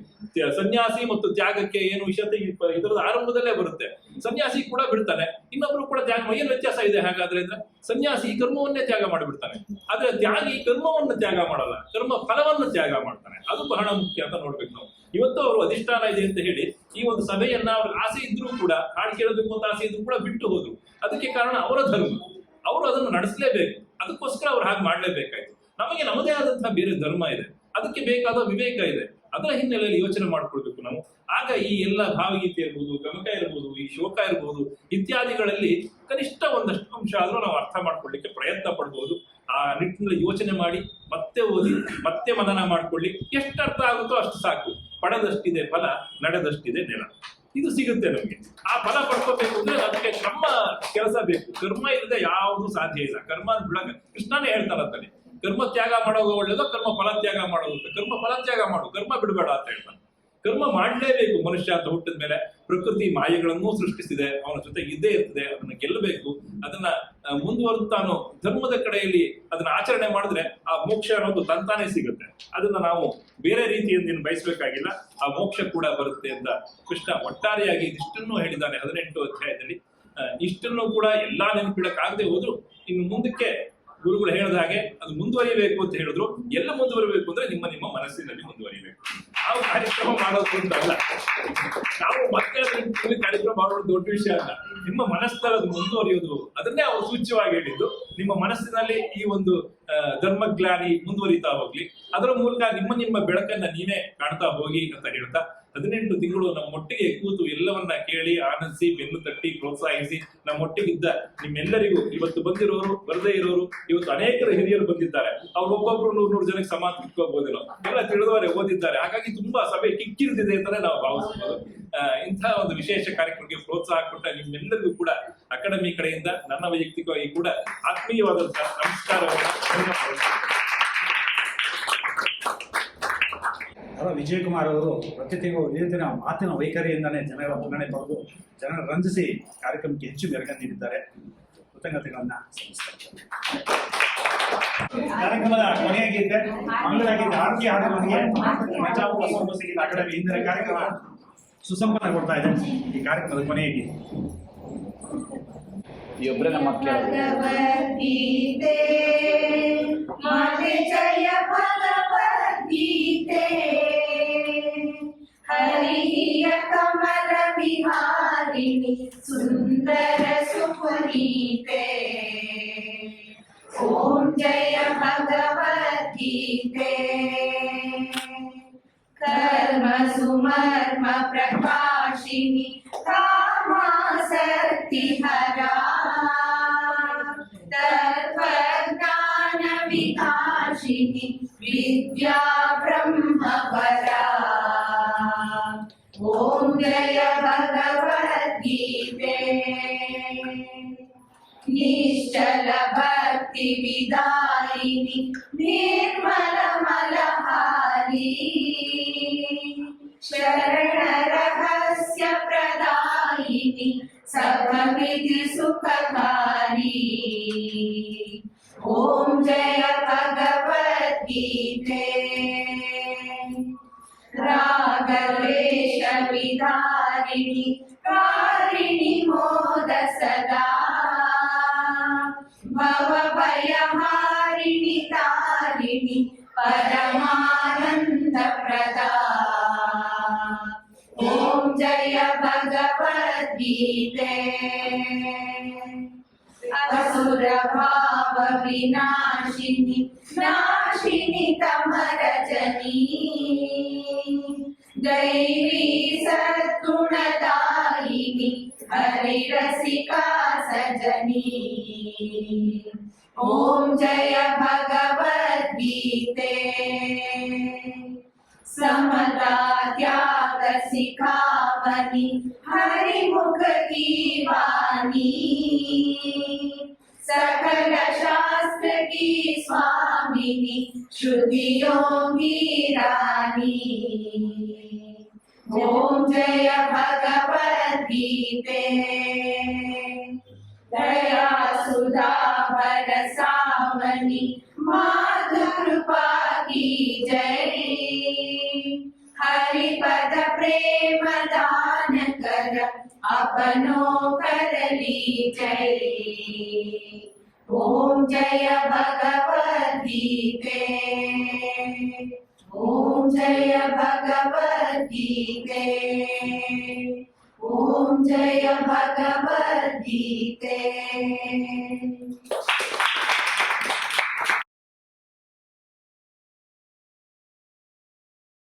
ಸನ್ಯಾಸಿ ಮತ್ತು ತ್ಯಾಗಕ್ಕೆ ಏನು ವಿಷಯತೆ ಇದರದ ಆರಂಭದಲ್ಲೇ ಬರುತ್ತೆ. ಸನ್ಯಾಸಿ ಕೂಡ ಬಿಡ್ತಾನೆ, ಇನ್ನೊಬ್ರು ಕೂಡ ತ್ಯಾಗ. ಏನು ವ್ಯತ್ಯಾಸ ಇದೆ ಹಾಗಾದ್ರೆ ಅಂದ್ರೆ? ಸನ್ಯಾಸಿ ಕರ್ಮವನ್ನೇ ತ್ಯಾಗ ಮಾಡಿಬಿಡ್ತಾನೆ, ಆದ್ರೆ ತ್ಯಾಗಿ ಕರ್ಮವನ್ನು ತ್ಯಾಗ ಮಾಡಲ್ಲ, ಕರ್ಮ ಫಲವನ್ನು ತ್ಯಾಗ ಮಾಡ್ತಾನೆ. ಅದು ಬಹಳ ಮುಖ್ಯ ಅಂತ ನೋಡ್ಬೇಕು ನಾವು. ಇವತ್ತು ಅವರು ಅಧಿಷ್ಠಾನ ಇದೆ ಅಂತ ಹೇಳಿ ಈ ಒಂದು ಸಭೆಯನ್ನ ಅವ್ರಿಗೆ ಆಸೆ ಇದ್ರೂ ಕೂಡ, ಹಾಡು ಕೇಳಬೇಕು ಅಂತ ಆಸೆ ಇದ್ರೂ ಕೂಡ ಬಿಟ್ಟು ಹೋದ್ರು. ಅದಕ್ಕೆ ಕಾರಣ ಅವರ ಧರ್ಮ, ಅವರು ಅದನ್ನು ನಡೆಸಲೇಬೇಕು. ಅದಕ್ಕೋಸ್ಕರ ಅವ್ರು ಹಾಗೆ ಮಾಡ್ಲೇಬೇಕಾಯ್ತು. ನಮಗೆ ನಮ್ಮದೇ ಆದಂತಹ ಬೇರೆ ಧರ್ಮ ಇದೆ, ಅದಕ್ಕೆ ಬೇಕಾದ ವಿವೇಕ ಇದೆ. ಅದರ ಹಿನ್ನೆಲೆಯಲ್ಲಿ ಯೋಚನೆ ಮಾಡ್ಕೊಳ್ಬೇಕು ನಾವು. ಆಗ ಈ ಎಲ್ಲ ಭಾವಗೀತೆ ಇರ್ಬೋದು, ಗಮಕ ಇರ್ಬೋದು, ಈ ಶೋಕ ಇರ್ಬೋದು ಇತ್ಯಾದಿಗಳಲ್ಲಿ ಕನಿಷ್ಠ ಒಂದಷ್ಟು ಅಂಶ ಆದ್ರೂ ನಾವು ಅರ್ಥ ಮಾಡ್ಕೊಳ್ಳಿಕ್ಕೆ ಪ್ರಯತ್ನ ಪಡ್ಬೋದು. ಆ ನಿಟ್ಟಿನಲ್ಲಿ ಯೋಚನೆ ಮಾಡಿ ಮತ್ತೆ ಓದಿ, ಮತ್ತೆ ಮನನ ಮಾಡ್ಕೊಳ್ಳಿ. ಎಷ್ಟು ಅರ್ಥ ಆಗುತ್ತೋ ಅಷ್ಟು ಸಾಕು. ಪಡೆದಷ್ಟಿದೆ ಫಲ, ನಡೆದಷ್ಟಿದೆ ನೆಲ. ಇದು ಸಿಗುತ್ತೆ ನಮಗೆ. ಆ ಫಲ ಪಡ್ಕೋಬೇಕು ಅಂದ್ರೆ ಅದಕ್ಕೆ ನಮ್ಮ ಕೆಲಸ ಬೇಕು. ಕರ್ಮ ಇಲ್ಲದೆ ಯಾವುದು ಸಾಧ್ಯ ಇಲ್ಲ. ಕರ್ಮ ಬಿಡಕ ಕೃಷ್ಣನೇ ಹೇಳ್ತಾನೆ, ಕರ್ಮ ತ್ಯಾಗ ಮಾಡೋದು ಒಳ್ಳೇದು, ಕರ್ಮ ಫಲ ತ್ಯಾಗ ಮಾಡೋದು. ಕರ್ಮ ಫಲ ತ್ಯಾಗ ಮಾಡು, ಕರ್ಮ ಬಿಡಬೇಡ ಅಂತ ಹೇಳ್ತಾನೆ. ಕರ್ಮ ಮಾಡಲೇಬೇಕು. ಮನುಷ್ಯ ಅಂತ ಹುಟ್ಟಿದ ಮೇಲೆ ಪ್ರಕೃತಿ ಮಾಯೆಗಳನ್ನೂ ಸೃಷ್ಟಿಸಿದೆ, ಅವನ ಜೊತೆ ಇದ್ದೇ ಇರ್ತದೆ. ಅದನ್ನ ಗೆಲ್ಲಬೇಕು, ಅದನ್ನ ಮುಂದುವರೆದು ತಾನು ಧರ್ಮದ ಕಡೆಯಲ್ಲಿ ಅದನ್ನ ಆಚರಣೆ ಮಾಡಿದ್ರೆ ಆ ಮೋಕ್ಷ ಅನ್ನೋದು ತಂತಾನೇ ಸಿಗುತ್ತೆ. ಅದನ್ನ ನಾವು ಬೇರೆ ರೀತಿಯಿಂದ ಬಯಸಬೇಕಾಗಿಲ್ಲ, ಆ ಮೋಕ್ಷ ಕೂಡ ಬರುತ್ತೆ ಅಂತ ಕೃಷ್ಣ ಒಟ್ಟಾರೆಯಾಗಿ ಇಷ್ಟನ್ನು ಹೇಳಿದ್ದಾನೆ 18 ಅಧ್ಯಾಯದಲ್ಲಿ. ಇಷ್ಟನ್ನು ಕೂಡ ಎಲ್ಲಾ ನೆನಪಿಡಕ್ಕಾಗದೆ ಹೋದ್ರು ಇನ್ನು ಮುಂದಕ್ಕೆ ಗುರುಗಳು ಹೇಳಿದ ಹಾಗೆ ಅದು ಮುಂದುವರಿಬೇಕು ಅಂತ ಹೇಳಿದ್ರು. ಎಲ್ಲ ಮುಂದುವರಿಬೇಕು ಅಂದ್ರೆ ನಿಮ್ಮ ಮನಸ್ಸಿನಲ್ಲಿ ಮುಂದುವರಿಬೇಕು. ನಾವು ಕಾರ್ಯಕ್ರಮ ಮಾಡೋದು ಅಂತ ಅಲ್ಲ, ನಾವು ಮತ್ತೆ ಕಾರ್ಯಕ್ರಮ ಮಾಡೋದು ದೊಡ್ಡ ವಿಷಯ ಅಲ್ಲ. ನಿಮ್ಮ ಮನಸ್ಸಿನಲ್ಲಿ ಅದು ಮುಂದುವರಿಯೋದು, ಅದನ್ನೇ ಅವರು ಸೂಚ್ಯವಾಗಿ ಹೇಳಿದ್ದು. ನಿಮ್ಮ ಮನಸ್ಸಿನಲ್ಲಿ ಈ ಒಂದು ಧರ್ಮಗ್ಲಾನಿ ಮುಂದುವರಿತಾ ಹೋಗ್ಲಿ, ಅದರ ಮೂಲಕ ನಿಮ್ಮ ಬೆಳಕನ್ನ ನೀವೇ ಕಾಣ್ತಾ ಹೋಗಿ ಅಂತ ಹೇಳ್ತಾ 18 ತಿಂಗಳು ನಮ್ಮೊಟ್ಟಿಗೆ ಕೂತು ಎಲ್ಲವನ್ನ ಕೇಳಿ ಆನಂದಿಸಿ, ಬೆನ್ನು ತಟ್ಟಿ, ಪ್ರೋತ್ಸಾಹಿಸಿ ನಮ್ಮೊಟ್ಟಿಗಿದ್ದ ನಿಮ್ಮೆಲ್ಲರಿಗೂ, ಇವತ್ತು ಬಂದಿರೋರು, ಬರದೇ ಇರೋರು, ಇವತ್ತು ಅನೇಕರು ಹಿರಿಯರು ಬಂದಿದ್ದಾರೆ. ಅವ್ರು ಒಬ್ಬೊಬ್ರು 100 ಜನಕ್ಕೆ ಸಮಾನ ಇಟ್ಕೋಬಹುದಿಲ್ಲ, ಎಲ್ಲ ತಿಳಿದವರೇ ಓದಿದ್ದಾರೆ. ಹಾಗಾಗಿ ತುಂಬಾ ಸಭೆ ಕಿಕ್ಕಿರಿದಿದೆ ಅಂತಾನೆ ನಾವು ಭಾವಿಸಬಹುದು. ಇಂಥ ಒಂದು ವಿಶೇಷ ಕಾರ್ಯಕ್ರಮಕ್ಕೆ ಪ್ರೋತ್ಸಾಹ ಕೊಟ್ಟ ನಿಮ್ಮೆಲ್ಲರಿಗೂ ಕೂಡ ಅಕಾಡೆಮಿ ಕಡೆಯಿಂದ ನನ್ನ ವೈಯಕ್ತಿಕವಾಗಿ ಕೂಡ ಆತ್ಮೀಯವಾದಂತಹ ನಮಸ್ಕಾರವನ್ನು. ವಿಜಯಕುಮಾರ್ ಅವರು ಪ್ರತಿ ತಿಂಗಳು ಇವತ್ತಿನ ಮಾತಿನ ವೈಖರಿಯಿಂದಾನೇ ಜನರ ಮನ್ನಣೆ ಪಡೆದು ಜನರ ರಂಜಿಸಿ ಕಾರ್ಯಕ್ರಮಕ್ಕೆ ಹೆಚ್ಚು ಮೆರುಗು ನೀಡಿದ್ದಾರೆ. ಕೃತಜ್ಞತೆಗಳನ್ನ ಸಲ್ಲಿಸ್ತಾರೆ. ಕಾರ್ಯಕ್ರಮದ ಕೊನೆಯ ಗೀತೆ ಮಂಗಳ ಗೀತೆ ಆರೋಗ್ಯ ಹಾಡುಗಳಿಗೆ ಸಂಗೀತ ಅಕಾಡೆಮಿ ಇಂದಿನ ಕಾರ್ಯಕ್ರಮ ಸುಸಂಪನ್ನಗೊಳ್ತಾ ಇದೆ. ಈ ಕಾರ್ಯಕ್ರಮದ ಕೊನೆಯ ಗೀತೆ ಈ ಒಬ್ಬರೇ ನಮ್ಮ ಭಗವದ್ಗೀತೆ ಮಾತೆ ಜಯ ಭಗವದ್ಗೀತೆ ಹರಿಯ ಕಮಲ ವಿಹಾರಿಣಿ ಸುಂದರ ಸುಪುನೀತೆ ಓಂ ಜಯ ಭಗವದ್ಗೀತೆ ಕರ್ಮ ಸುಮರ್ಮ ಪ್ರಕಾಶಿನಿ परमासक्ति हरा तत्त्वज्ञान विकासिनी विद्या ब्रह्मवरा ओम जय भगवद्गीते निश्चल भक्ति विदायिनी निर्मल मलहारी शरण रहस्य प्रदायिनी सर्वविधि सुखकारी ओम जय भगवद्गीते रागद्वेष विदारिणी कारिणी मोद सदा भवभयहारिणि तारिणि परमानंद प्रदा ओम जय भगवद्गीते असुर भाव विनाशिनी नाशिनी तमरजनी दैवी सद्गुणदायिनी हरिरसिका सजनी ओम जय भगवद्गीते समता त्याग सिखावनी हरिमुख की वाणी सकल शास्त्र की स्वामिनी श्रुतियों की रानी ओम जय भगवद्गीते दया सुधा बरसावनी माधु कृपा की जय हरि पद प्रेम दान कर अपनों कर ली जय ओम जय भगवद्गीते ओम जय भगवद्गीते ओम जय भगवद्गीते।